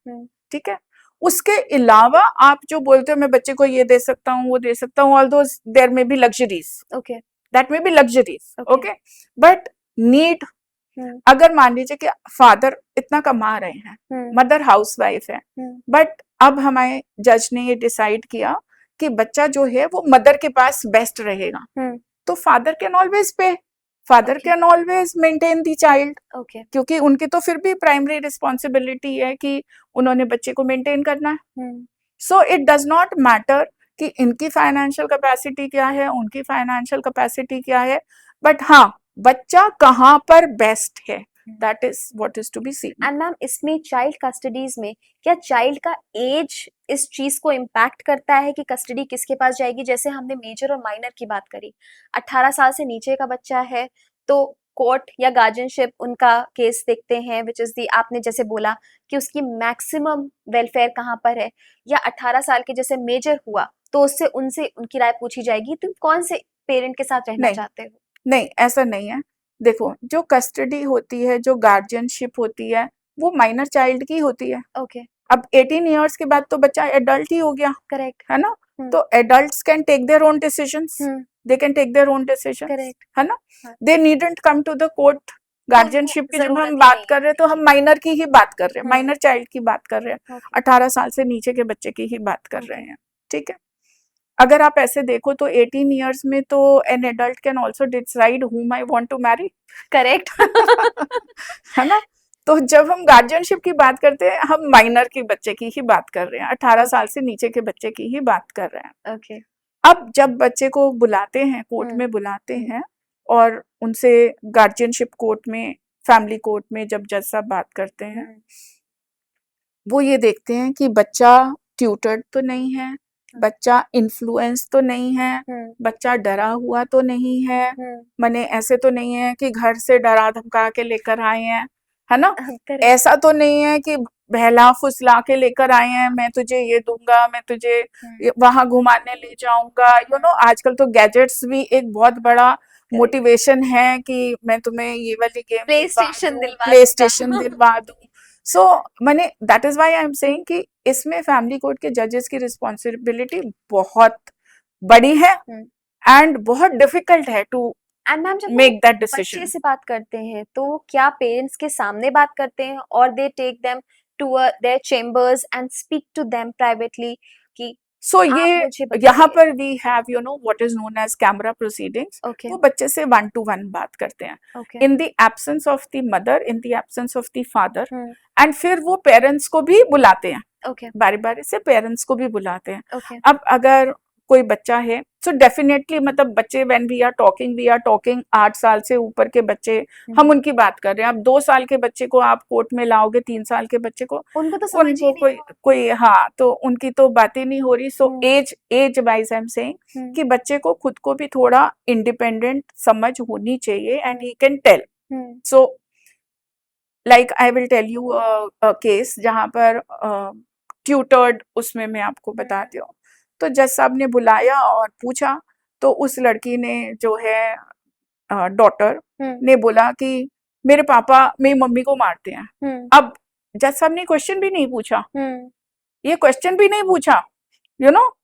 ठीक है। उसके अलावा आप जो बोलते हो मैं बच्चे को ये दे सकता हूँ, वो दे सकता हूँ, all those there may be luxuries, okay, that may be luxuries, okay, but need, अगर मान लीजिए कि फादर इतना कमा रहे हैं, मदर हाउसवाइफ है, बट अब हमारे जज ने ये डिसाइड किया कि बच्चा जो है वो मदर के पास बेस्ट रहेगा, तो फादर कैन ऑलवेज पे, father can always maintain the child, क्योंकि उनकी तो फिर भी प्राइमरी रिस्पॉन्सिबिलिटी है कि उन्होंने बच्चे को मेंटेन करना है। So it does not matter कि इनकी फाइनेंशियल कैपेसिटी क्या है, उनकी फाइनेंशियल कैपेसिटी क्या है, बट हाँ बच्चा कहाँ पर बेस्ट है, that is what is to be seen. And ma'am इसमें चाइल्ड कस्टडीज में क्या चाइल्ड का एज इस चीज को इम्पैक्ट करता है कि कस्टडी किसके पास जाएगी? जैसे हमने मेजर और माइनर की बात करी, 18 साल से नीचे का बच्चा है तो कोर्ट या गार्जियनशिप उनका केस देखते हैं, विच इज दी, आपने जैसे बोला कि उसकी मैक्सिमम वेलफेयर कहाँ पर है, या 18 साल के जैसे मेजर हुआ तो उससे उनसे उनकी राय पूछी जाएगी, तुम कौन से पेरेंट के साथ रहना चाहते हो? नहीं, ऐसा नहीं है। देखो, जो कस्टडी होती है, जो गार्जियनशिप होती है, वो माइनर चाइल्ड की होती है। ओके, अब 18 इयर्स के बाद तो बच्चा एडल्ट ही हो गया, करेक्ट, है ना। तो adults can take their own decisions, they can take their own decisions, correct, है ना। They needn't come to the court. Guardianship की जब हम बात कर रहे हैं तो हम माइनर की ही बात कर रहे हैं, माइनर चाइल्ड की बात कर रहे हैं, 18 साल से नीचे के बच्चे की ही बात कर रहे हैं, ठीक है। अगर आप ऐसे देखो तो 18 इयर्स में तो an adult can also decide whom I want to marry, correct है ना। तो जब हम गार्जियनशिप की बात करते हैं, हम माइनर के बच्चे की ही बात कर रहे हैं, 18 साल से नीचे के बच्चे की ही बात कर रहे हैं। ओके, अब जब बच्चे को बुलाते हैं, कोर्ट में बुलाते हैं, और उनसे गार्जियनशिप कोर्ट में, फैमिली कोर्ट में जब जज साहब बात करते हैं, वो ये देखते हैं कि बच्चा ट्यूटर्ड तो नहीं है, बच्चा इन्फ्लुएंस तो नहीं है, बच्चा डरा हुआ तो नहीं है, माने ऐसे तो नहीं है कि घर से डरा धमका के लेकर आए हैं, है ना। ऐसा तो नहीं है कि बहला फुसला के लेकर आए हैं, मैं तुझे ये दूंगा, मैं तुझे वहां घुमाने ले जाऊंगा, यू नो। आजकल तो गैजेट्स भी एक बहुत बड़ा मोटिवेशन है कि मैं तुम्हें ये वाली गेम प्ले स्टेशन दिलवा दूं। सो मैंने that is why I am saying कि इसमें फैमिली कोर्ट के जजेस की रिस्पॉन्सिबिलिटी बहुत बड़ी है एंड बहुत डिफिकल्ट है टू मेक दैट डिसीजन। बच्चे से बात करते हैं तो क्या पेरेंट्स के सामने बात करते हैं और they take them to their chambers and speak to them privately कि सो ये यहाँ पर we have you know what is known as camera proceedings. वो बच्चे से 1-to-1 बात करते हैं, in the absence of the mother, in the absence of the father, and फिर वो पेरेंट्स को भी बुलाते हैं, बारी बारी से पेरेंट्स को भी बुलाते हैं। अब अगर कोई बच्चा है, सो डेफिनेटली मतलब बच्चे व्हेन वी आर टॉकिंग 8 साल से ऊपर के बच्चे, हम उनकी बात कर रहे हैं। अब 2 साल के बच्चे को आप कोर्ट में लाओगे, 3 साल के बच्चे को, उनको तो समझ ही उनको नहीं कोई हाँ, तो उनकी तो बातें नहीं हो रही। So age wise I am saying कि बच्चे को खुद को भी थोड़ा इंडिपेंडेंट समझ होनी चाहिए and he can tell. So like I will tell you a case जहां पर ट्यूटर्ड, उसमें मैं आपको बताती हूँ। तो जज साहब ने बुलाया और पूछा, तो उस लड़की ने जो है डॉटर ने बोला कि मेरे पापा मेरी मम्मी को मारते हैं। अब जज साहब ने क्वेश्चन भी नहीं पूछा, ये क्वेश्चन भी नहीं पूछा, यू नो।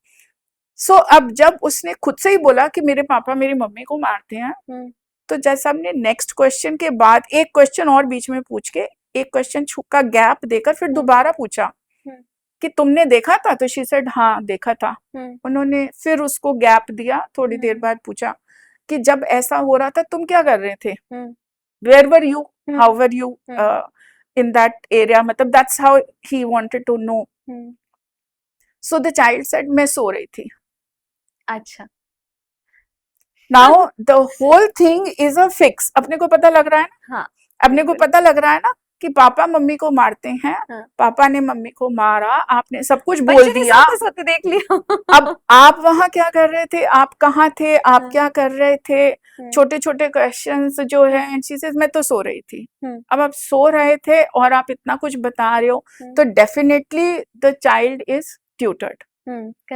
सो अब जब उसने खुद से ही बोला कि मेरे पापा मेरी मम्मी को मारते हैं, तो जज साहब ने नेक्स्ट क्वेश्चन के बाद एक क्वेश्चन और बीच में पूछ के, एक क्वेश्चन का गैप देकर फिर दोबारा पूछा कि तुमने देखा था? तो शी सेड हाँ देखा था। उन्होंने फिर उसको गैप दिया, थोड़ी देर बाद पूछा कि जब ऐसा हो रहा था तुम क्या कर रहे थे? Where were you, how were you in that area, मतलब that's how he wanted to know. So the child said मैं सो रही थी। अच्छा, now the whole thing is a fix. अपने को पता लग रहा है ना, हाँ, अपने को पता लग रहा है ना कि पापा मम्मी को मारते हैं, हाँ। पापा ने मम्मी को मारा, आपने सब कुछ बोल बच्चे ने दिया। सोते सोते देख लिया। अब आप वहां क्या कर रहे थे, आप कहाँ थे, आप क्या कर रहे थे, छोटे छोटे क्वेश्चंस जो है, एंड शी सेज मैं तो सो रही थी। अब आप सो रहे थे और आप इतना कुछ बता रहे हो, तो definitely the child is tutored.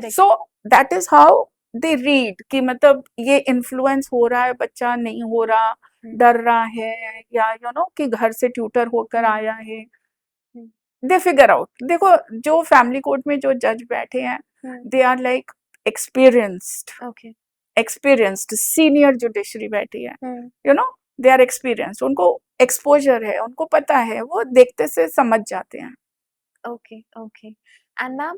So that is how they read कि मतलब ये इन्फ्लुएंस हो रहा है, बच्चा नहीं हो रहा, डर रहा है, या यू नो कि घर से ट्यूटर होकर आया है। They figure out. देखो जो फैमिली कोर्ट में जो जज बैठे हैं, they are like experienced senior judiciary बैठी है, you know, they are experienced, उनको एक्सपोजर है, उनको पता है, वो देखते से समझ जाते हैं। Okay, okay. एंड मैम,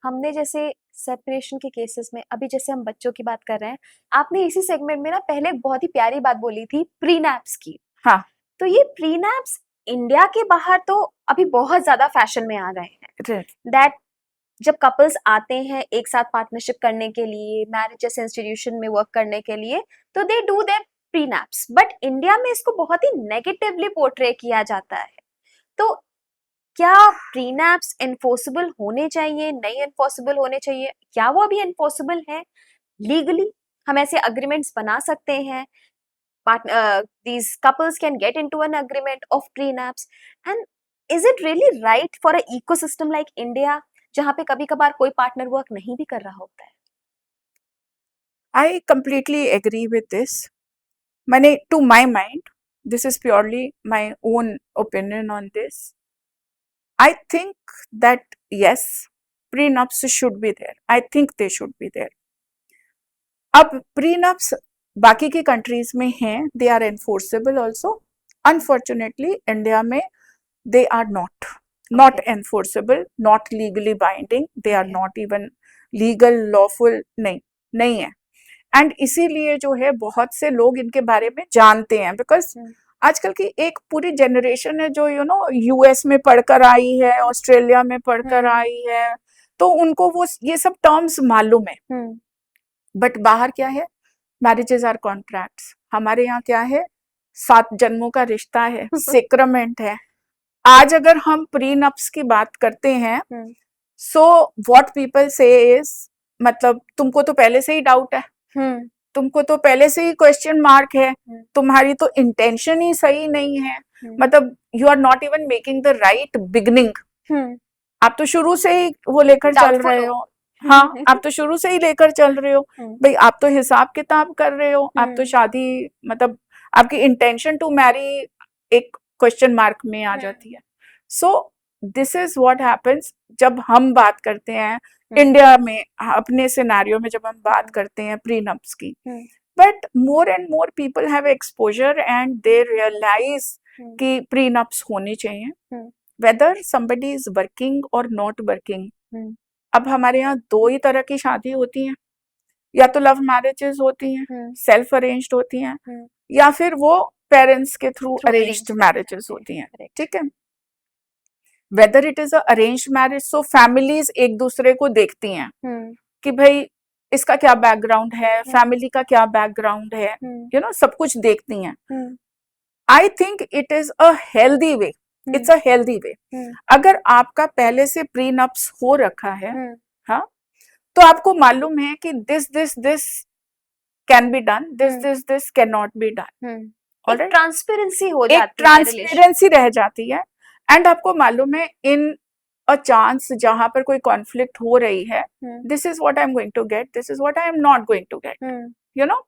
हमने जैसे सेपरेशन के केसेस में, अभी जैसे हम बच्चों की बात कर रहे हैं, आपने इसी सेगमेंट में ना पहले एक बहुत ही प्यारी बात बोली थी प्रीनैप्स की। हाँ, तो ये प्रीनैप्स इंडिया के बाहर तो अभी बहुत ज्यादा फैशन में आ गए हैं। दैट जब कपल्स आते हैं एक साथ पार्टनरशिप करने के लिए, मैरिज जैसे इंस्टीट्यूशन में वर्क करने के लिए, तो they do their prenups. But India में इसको बहुत ही नेगेटिवली पोर्ट्रे किया जाता है। तो क्या प्रीनैप्स एनफोर्सेबल होने चाहिए, नहीं एनफोर्सेबल होने चाहिए? क्या वो अभी एनफोर्सेबल है लीगली? हम ऐसे अग्रीमेंट्स बना सकते हैं? These couples can get into an agreement of prenups, and is it really right for a ecosystem like India जहाँ पे कभी कभार कोई पार्टनर वर्क नहीं भी कर रहा होता है? I completely agree with this. मैंने, to my mind, this is purely my own opinion on this. I think that yes, prenups should be there. I think they should be there. अब prenups बाकी की countries में हैं, they are enforceable also. Unfortunately, India में they are not enforceable, not legally binding. They are not even legal, lawful. नहीं है। And इसीलिए जो है बहुत से लोग इनके बारे में जानते हैं, बिकॉज आजकल की एक पूरी जनरेशन है जो यू नो यूएस में पढ़कर आई है, ऑस्ट्रेलिया में पढ़कर आई है, तो उनको वो ये सब टर्म्स मालूम है। बट बाहर क्या है, मैरिजेस आर कॉन्ट्रैक्ट्स। हमारे यहाँ क्या है, 7 जन्मों का रिश्ता है, सेक्रेमेंट है। आज अगर हम प्रीनप्स की बात करते हैं, सो व्हाट पीपल से इज, मतलब तुमको तो पहले से ही डाउट है, तुमको तो पहले से ही क्वेश्चन मार्क है, तुम्हारी तो इंटेंशन ही सही नहीं है, मतलब you are not even making the right beginning. आप तो शुरू से ही वो लेकर चल रहे हो। हाँ, आप तो शुरू से ही लेकर चल रहे हो भाई, आप तो हिसाब किताब कर रहे हो, आप तो शादी, मतलब आपकी इंटेंशन टू मैरी एक क्वेश्चन मार्क में आ जाती है। So this is what happens जब हम बात करते हैं इंडिया में, अपने सिनेरियो में जब हम बात करते हैं प्रीनप्स की। But more and more people have exposure and they realize कि प्रीनप्स होनी चाहिए, whether somebody is working or not working। अब हमारे यहाँ 2 ही तरह की शादी होती हैं, या तो लव मैरिजेस होती हैं, सेल्फ अरेंज्ड होती हैं, या फिर वो पेरेंट्स के थ्रू अरेंज्ड मैरिजेस होती हैं, ठीक है। Whether it is a arranged marriage, so families एक दूसरे को देखती हैं कि भाई इसका क्या बैकग्राउंड है, फैमिली का क्या बैकग्राउंड है, यू नो, सब कुछ देखती हैं. I think it is a healthy way, it's a healthy way. अगर आपका पहले से प्रीनप्स हो रखा है, हाँ, तो आपको मालूम है कि this can be done, this can not be done. एक ट्रांसपेरेंसी हो एक जाती है, रिलेशन ट्रांसपेरेंसी रह जाती है. एंड आपको मालूम है इन अ चांस जहां पर कोई कॉन्फ्लिक्ट हो रही है, this is what I am going to get, this is what I am not going to get, you know.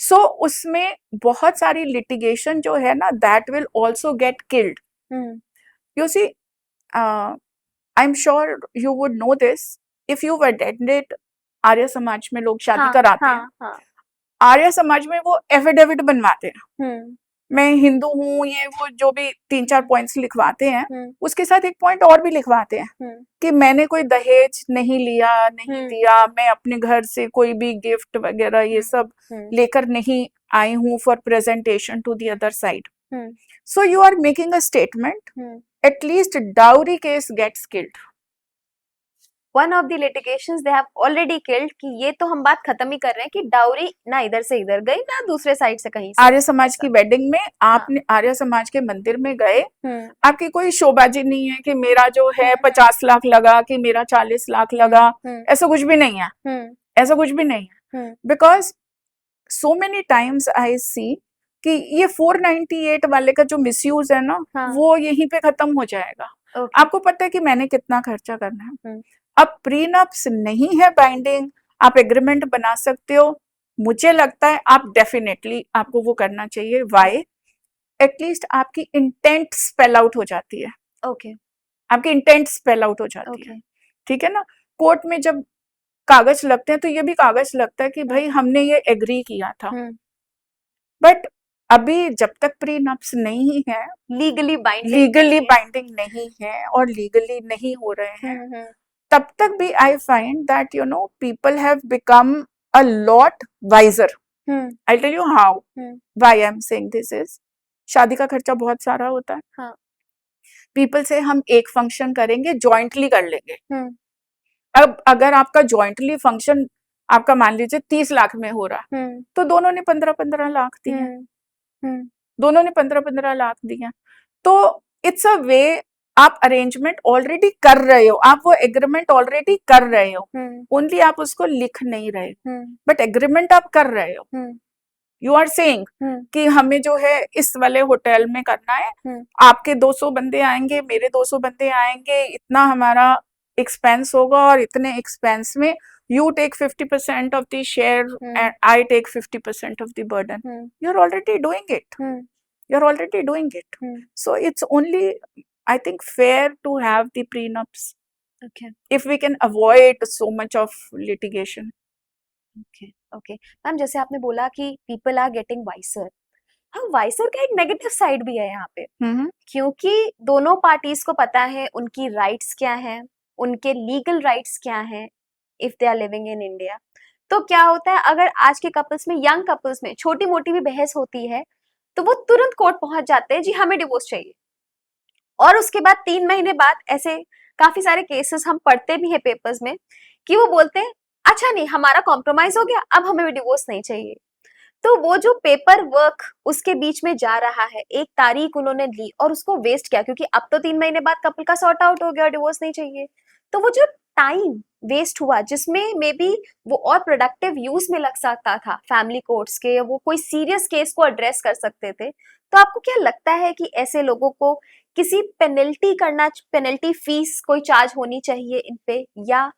So उसमें बहुत सारी लिटिगेशन जो है ना, that will also get killed. You see, I am sure you would know this, if you attended Arya Samaj में लोग शादी कराते हैं, आर्य समाज में वो एफिडेविट बनवाते हैं, मैं हिंदू हूँ, ये वो जो भी 3-4 पॉइंट्स लिखवाते हैं, उसके साथ एक पॉइंट और भी लिखवाते हैं कि मैंने कोई दहेज नहीं लिया, नहीं दिया, मैं अपने घर से कोई भी गिफ्ट वगैरह ये सब लेकर नहीं आई हूँ for presentation to the other side. So you are making a statement, at least dowry case gets killed. One of the litigations they have already killed, कि ये तो हम बात खत्म ही कर रहे हैं कि डाउरी ना इधर से इधर गई ना दूसरे साइड से कहीं से. आर्य समाज की वेडिंग में आपने आर्य समाज के मंदिर में गए, आपकी कोई शोबाजी नहीं है कि मेरा जो है 50 लाख लगा, कि मेरा 40 लाख लगा, ऐसा कुछ भी नहीं है, ऐसा कुछ भी नहीं है. Because so many times I see कि ये 498 वाले का जो मिसयूज है ना, वो यहीं पे खत्म हो जाएगा. आपको पता है कि मैंने कितना खर्चा करना है. अब प्रीनप्स नहीं है बाइंडिंग, आप एग्रीमेंट बना सकते हो, मुझे लगता है आप डेफिनेटली आपको वो करना चाहिए. वाई? एटलीस्ट आपकी इंटेंट स्पेल आउट हो जाती है. ओके, आपकी इंटेंट स्पेल आउट हो जाती है. ठीक है ना. कोर्ट में जब कागज लगते हैं तो ये भी कागज लगता है कि भाई हमने ये एग्री किया था. बट अभी जब तक प्रीनप्स नहीं है, लीगली बाइंडिंग नहीं है और लीगली नहीं हो रहे हैं, तब तक भी I find that you know people have become a lot wiser. I tell you how, why I am saying this is, शादी का खर्चा बहुत सारा होता है. पीपल से हम एक फंक्शन करेंगे, जॉइंटली कर लेंगे. अब अगर आपका जॉइंटली फंक्शन आपका मान लीजिए 30 लाख में हो रहा, तो दोनों ने 15-15 लाख दिए, दोनों ने 15-15 लाख दिए. तो इट्स अ वे, आप अरेंजमेंट ऑलरेडी कर रहे हो, आप वो एग्रीमेंट ऑलरेडी कर रहे हो, ओनली आप उसको लिख नहीं रहे, बट एग्रीमेंट आप कर रहे हो. यू आर सेइंग कि हमें जो है इस वाले होटल में करना है, आपके 200 बंदे आएंगे, मेरे 200 बंदे आएंगे, इतना हमारा एक्सपेंस होगा, और इतने एक्सपेंस में you take 50% of the share and I take 50% of the burden. You're already doing it. You're already doing it. So it's only, I think, fair to have the prenups. Okay. If we can avoid so much of litigation. Okay. Okay. Ma'am जैसे आपने बोला कि people are getting wiser. हाँ, वाइसर का एक negative side भी है यहाँ पे, क्योंकि दोनों पार्टीज को पता है उनकी राइट्स क्या है, उनके लीगल राइट्स क्या हैं if they are living in India. तो क्या होता है, अगर आज के कपल्स में, यंग कपल्स में छोटी मोटी भी बहस होती है तो वो तुरंत कोर्ट पहुंच जाते हैं, जी हमें डिवोर्स चाहिए. और उसके बाद 3 महीने बाद ऐसे काफी सारे केसेस हम पढ़ते भी हैं पेपर्स में कि वो बोलते हैं अच्छा नहीं हमारा कॉम्प्रोमाइज हो गया, अब हमें डिवोर्स नहीं चाहिए. तो वो जो पेपर वर्क उसके बीच में जा रहा है, एक तारीख उन्होंने ली और उसको वेस्ट किया, क्योंकि अब तो 3 महीने बाद कपल का सॉर्ट आउट हो गया, डिवोर्स नहीं चाहिए. तो वो जो टाइम वेस्ट हुआ, जिसमें मे बी वो और प्रोडक्टिव यूज में लग सकता था फैमिली कोर्ट्स के, वो कोई सीरियस केस को एड्रेस कर सकते थे. तो आपको क्या लगता है कि ऐसे लोगों को किसी पेनल्टी फीस कोई चार्ज होनी चाहिए इन पे, या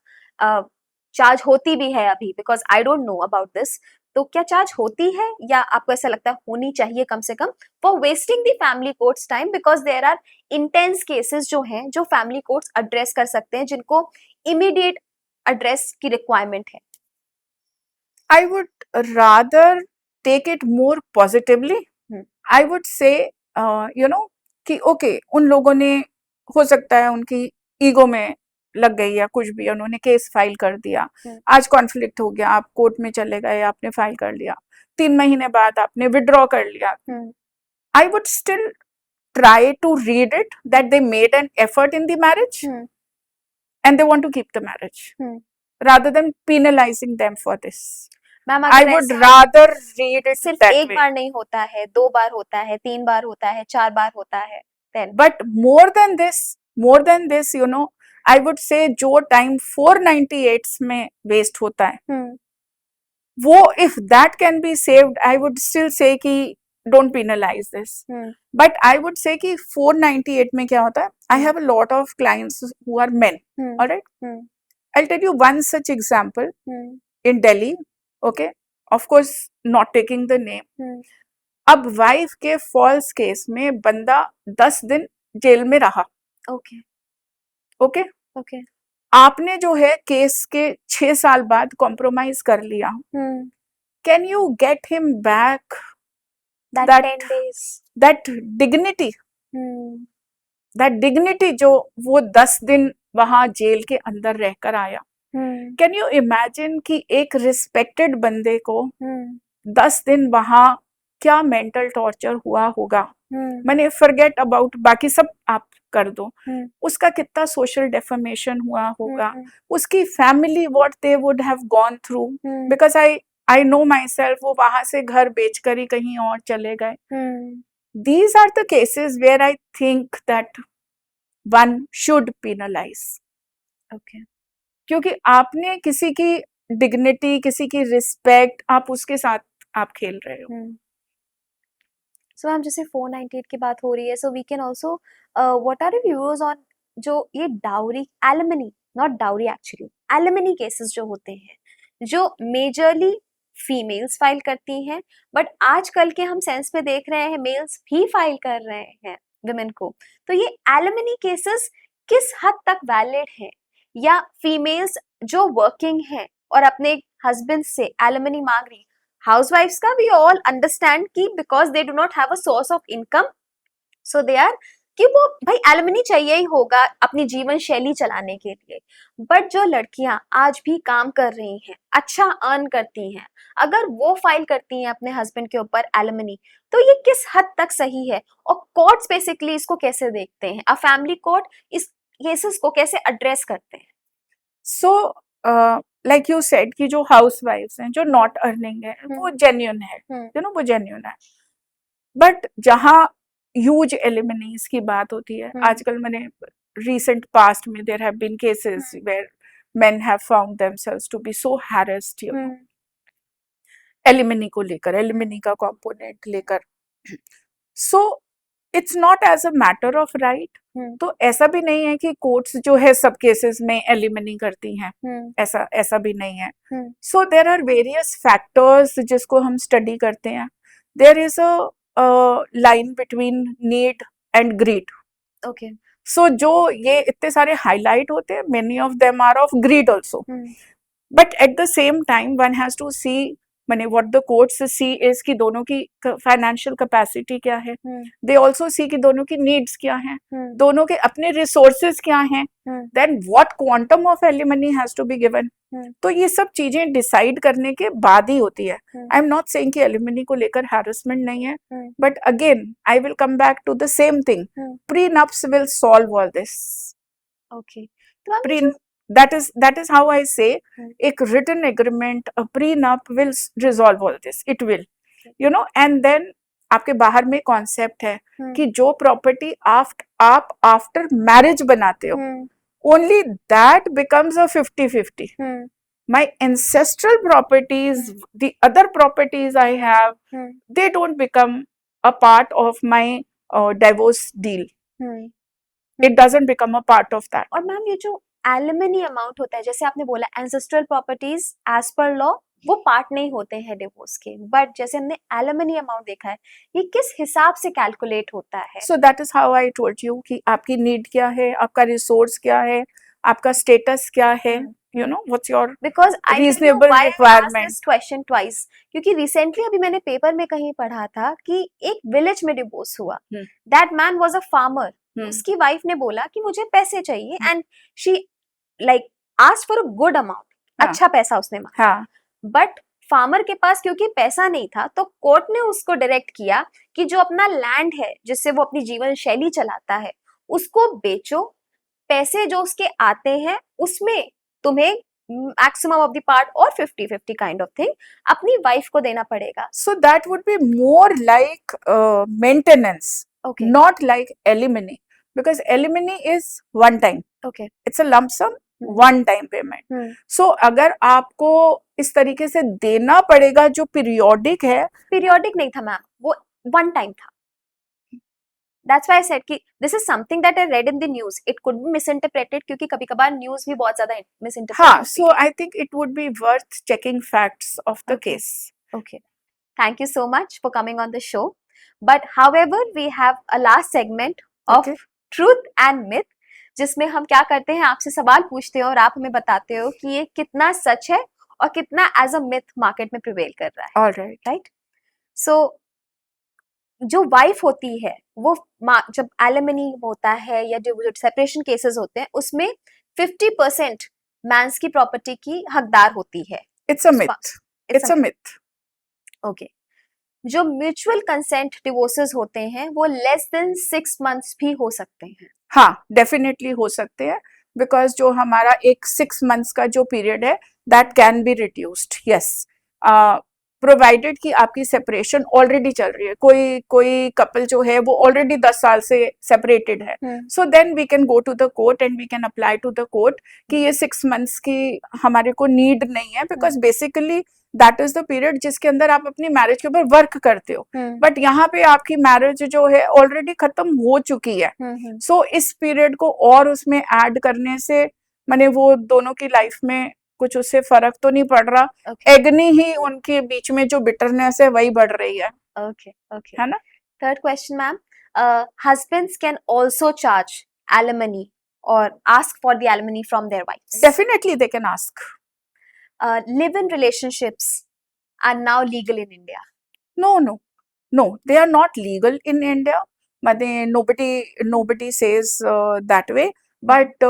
चार्ज होती भी है अभी, because I don't know about this. तो क्या चार्ज होती है, या आपको ऐसा लगता है होनी चाहिए कम से कम, for wasting the family courts time, because there are intense cases जो हैं जो फैमिली कोर्ट्स एड्रेस कर सकते हैं, जिनको इमीडिएट एड्रेस की रिक्वायरमेंट है. I would rather take it more positively. I would say, you know, कि ओके उन लोगों ने, हो सकता है उनकी ईगो में लग गई या कुछ भी, उन्होंने केस फाइल कर दिया, आज कॉन्फ्लिक्ट हो गया, आप कोर्ट में चले गए, आपने फाइल कर लिया, 3 महीने बाद आपने विड्रॉ कर लिया. I would still try to read it that they made an effort in the marriage and they want to keep the marriage. rather than penalizing them for this. Ma'am I अगर would ऐसा rather read it सिर्फ that एक way. बार नहीं होता है, 2 बार होता है, 3 बार होता है, 4 बार होता है, then But more than this, you know, I would say जो time 498 में waste होता है, वो if that can be saved, I would still say कि don't penalize this. But I would say कि 498 में क्या होता है, I have a lot of clients who are men, all right? I'll tell you one such example in Delhi, okay? Of course, not taking the name. अब wife के false case में बंदा 10 दिन जेल में रहा, ओके ओके? ओके आपने जो है केस के 6 साल बाद कॉम्प्रोमाइज कर लिया, can you get him back that 10 days that dignity, that dignity जो वो 10 दिन वहां जेल के अंदर रहकर आया? कैन यू इमेजिन कि एक रिस्पेक्टेड बंदे को 10 दिन वहां क्या मेंटल टॉर्चर हुआ होगा? मैंने फॉरगेट अबाउट बाकी सब आप कर दो, उसका कितना सोशल डेफर्मेशन हुआ होगा, उसकी family what they would have gone through, because I know my self, वो वहां से घर बेचकर ही कहीं और चले गए. These are the cases where I think that one should penalize. okay क्योंकि आपने किसी की डिग्निटी, किसी की रिस्पेक्ट, आप उसके साथ आप खेल रहे हो. सो मैम जैसे 498 की बात हो रही है, so we can also what are views on जो ये dowry alimony, not dowry actually, alimony cases जो होते हैं जो मेजरली फीमेल्स फाइल करती हैं, बट आजकल के हम सेंस में देख रहे हैं मेल्स भी फाइल कर रहे हैं विमेन को. तो ये एलिमनी केसेस किस हद तक वैलिड है, या फीमेल्स जो वर्किंग हैं और अपने हस्बैंड से एलिमनी मांग रही, हाउसवाइफ्स का वी ऑल अंडरस्टैंड कि because they do not have a source of income, so they are कि वो भाई एलिमनी चाहिए ही होगा अपनी जीवन शैली चलाने के लिए. बट जो लड़कियां आज भी काम कर रही हैं, अच्छा अर्न करती हैं, अगर वो फाइल करती हैं अपने हस्बैंड के ऊपर एलिमनी, तो ये किस हद तक सही है, और कोर्ट्स बेसिकली इसको कैसे देखते हैं, अ फैमिली कोर्ट इस केसेस को कैसे एड्रेस करते हैं? सो लाइक यू सेड कि जो हाउसवाइफ्स हैं, जो नॉट अर्निंग है, वो जेन्युइन है, यू नो, वो जेन्युइन है. बट जहाँ ह्यूज एलिमनीज की बात होती है, आजकल मैंने recent past में there have been cases where men have found themselves to be so harassed, you know, alimony को लेकर, एलिमनी का कंपोनेंट लेकर. So it's not as a matter of right. तो ऐसा भी नहीं है कि कोर्ट्स जो है सब केसेस में एलिमनी करती हैं, ऐसा भी नहीं है. So there are various factors जिसको हम स्टडी करते हैं. There is a line between need and greed. Okay so जो ये इतने सारे हाईलाइट होते हैं, many of them are of greed also. But at the same time one has to see, मैंने what the courts see is कि दोनों की फाइनेंशियल कैपेसिटी क्या है. दे ऑल्सो सी कि दोनों की नीड्स क्या हैं, दोनों के अपने रिसोर्सेज क्या हैं, then what quantum of alimony has to be given. तो ये सब चीजें डिसाइड करने के बाद ही होती है. आई एम नॉट सेइंग कि एलिमनी को लेकर हैरेसमेंट नहीं है, but again I will come back to the same thing, prenups will solve all this. Okay that is how I say एक written agreement, a prenup will resolve all this. It will, you know. And then आपके बाहर में concept है कि जो property आप after marriage बनाते हो, only that becomes a 50-50. My ancestral properties, the other properties I have, they don't become a part of my divorce deal. It doesn't become a part of that. और ma'am ये जो alimony amount होता है, जैसे आपने बोला ancestral properties as per law वो part नहीं होते हैं डिवोर्स के, बट जैसे हमने एलिमनी अमाउंट देखा है, ये किस हिसाब से कैलकुलेट होता है? सो that is how I told you कि आपकी नीड क्या है, आपका रिसोर्स क्या है, आपका स्टेटस क्या है, you know, what's your because reasonable requirement. this question twice, क्योंकि रिसेंटली अभी मैंने पेपर में कहीं पढ़ा था कि एक विलेज में डिवोर्स हुआ. That man was a farmer. उसकी वाइफ ने बोला कि मुझे पैसे चाहिए, and she like asked for a good amount, अच्छा पैसा उसने मांगा. बट फार्मर के पास क्योंकि पैसा नहीं था, तो कोर्ट ने उसको डायरेक्ट किया कि जो अपना लैंड है जिससे वो अपनी जीवन शैली चलाता है उसको बेचो, पैसे जो उसके आते हैं उसमें तुम्हें maximum of the part or 50-50 kind of thing अपनी wife को देना पड़ेगा. So that would be more like maintenance, Okay. not like alimony, because alimony is one time. Okay. It's a lump sum, one time payment. So अगर आपको इस तरीके से देना पड़ेगा जो periodic है, periodic नहीं था मैम, वो one time था. That's why I said कि this is something that I read in the news. It could be misinterpreted क्योंकि कभी-कभार news भी बहुत ज़्यादा misinterpret हाँ, होती so I think it would be worth checking facts of the case. Okay. Thank you so much for coming on the show. But however, we have a last segment of truth and myth, जिसमें हम क्या करते हैं, आपसे सवाल पूछते हैं और आप हमें बताते हो कि ये कितना सच है और कितना as a myth मार्केट में प्रिवेल कर रहा है. All right. Right? So जो वाइफ होती है वो जब एलिमनी होता है या जो सेपरेशन केसेस होते हैं उसमें 50% मैंस की प्रॉपर्टी की हकदार होती है. It's a myth. It's a myth. Okay. जो म्यूचुअल कंसेंट डिवोर्सेस होते हैं वो लेस देन 6 months भी हो सकते हैं. हाँ, डेफिनेटली हो सकते हैं, बिकॉज जो हमारा एक 6 months का जो पीरियड है that can be reduced. Yes, provided कि आपकी सेपरेशन ऑलरेडी चल रही है. कोई कपल जो है वो ऑलरेडी 10 साल से सेपरेटेड है, so then we can go to the court and we can apply to the court कि ये 6 months की हमारे को नीड नहीं है, because basically that is the period जिसके अंदर आप अपनी मैरिज के ऊपर वर्क करते हो. बट यहाँ पे आपकी मैरिज जो है ऑलरेडी खत्म हो चुकी है. सो इस पीरियड को और उसमें ऐड करने से माने वो दोनों की लाइफ में कुछ उससे फर्क तो नहीं पड़ रहा. एग्नी ही उनके बीच में जो बिटरनेस है वही बढ़ रही है. ओके, है ना. Third question ma'am, husbands can also charge alimony और ask for the alimony from their wifes. Definitely they can ask. Live-in relationships are now legal in India. No, they are not legal in India. But nobody says that way. But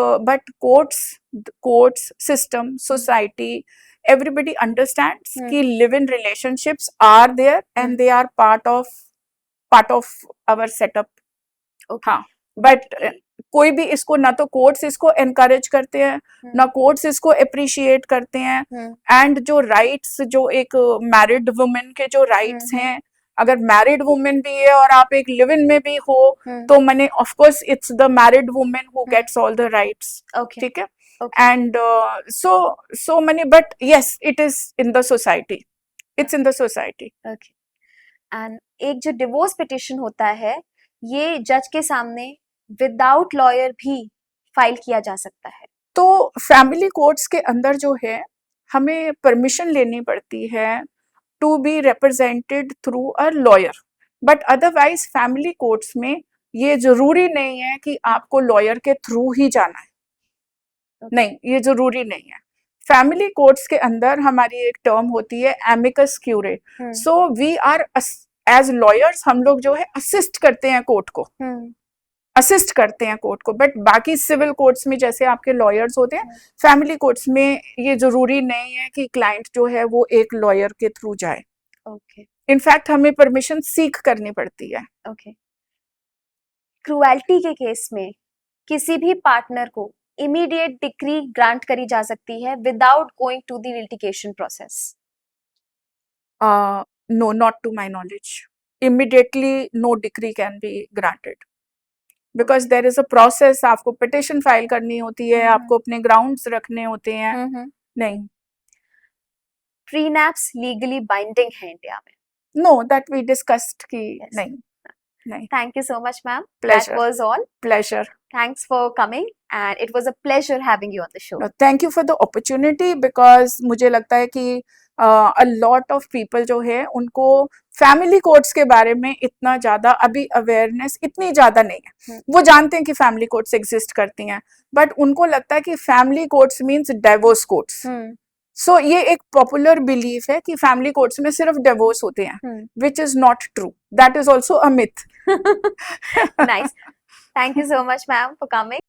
courts, system, society, everybody understands कि live-in relationships are there and they are part of our setup. Okay. हाँ, but कोई भी इसको ना तो courts इसको encourage करते हैं ना कोर्ट्स इसको अप्रिशिएट करते हैं. एंड जो राइट्स जो एक मैरिड वुमेन के जो राइट्स हैं, अगर मैरिड वुमेन भी है और आप एक लिव इन में भी हो तो मैंने of course it's the married women who gets all the rights. ठीक है. एंड सो मैंने but yes it is in the society. It's in the society. Okay. And एक जो डिवोर्स पिटिशन होता है ये जज के सामने विदाउट लॉयर भी फाइल किया जा सकता है. तो फैमिली कोर्ट्स के अंदर जो है हमें परमिशन लेनी पड़ती है to be represented through a lawyer. But otherwise family courts में ये जरूरी नहीं है कि आपको लॉयर के थ्रू ही जाना है. नहीं, ये जरूरी नहीं है. फैमिली कोर्ट्स के अंदर हमारी एक टर्म होती है amicus curiae. So we are as lawyers हम लोग जो है असिस्ट करते हैं कोर्ट को. असिस्ट करते हैं कोर्ट को. बट बाकी सिविल कोर्ट्स में जैसे आपके लॉयर्स होते हैं, फैमिली कोर्ट्स में ये जरूरी नहीं है कि क्लाइंट जो है वो एक लॉयर के थ्रू जाए. ओके. इनफैक्ट हमें परमिशन सीख करनी पड़ती है. ओके. क्रूएल्टी के केस में किसी भी पार्टनर को इमीडिएट डिक्री ग्रांट करी जा सकती है without going to the litigation process. No, not to my knowledge. Immediately no decree can be granted because there is a process. आपको पिटिशन फाइल करनी होती है, आपको अपने ग्राउंड्स रखने होते हैं. नहीं. प्रीनैप्स लीगली बाइंडिंग है इंडिया में? नो, दैट वी डिस्कस्ड कि नहीं. Thank you so much, ma'am. Pleasure. That was all. Pleasure. Thanks for coming and it was a pleasure having you on the show. No, thank you for the opportunity because मुझे लगता है कि a lot of people जो है उनको family courts के बारे में इतना ज्यादा अभी अवेयरनेस इतनी ज्यादा नहीं है. वो जानते हैं कि फैमिली कोर्ट्स एग्जिस्ट करती हैं बट उनको लगता है कि family courts means divorce courts. So ये एक पॉपुलर बिलीफ है कि फैमिली कोर्ट्स में सिर्फ डिवोर्स होते हैं, which is not true. That is also a myth. Nice. Thank you so much, ma'am, for coming.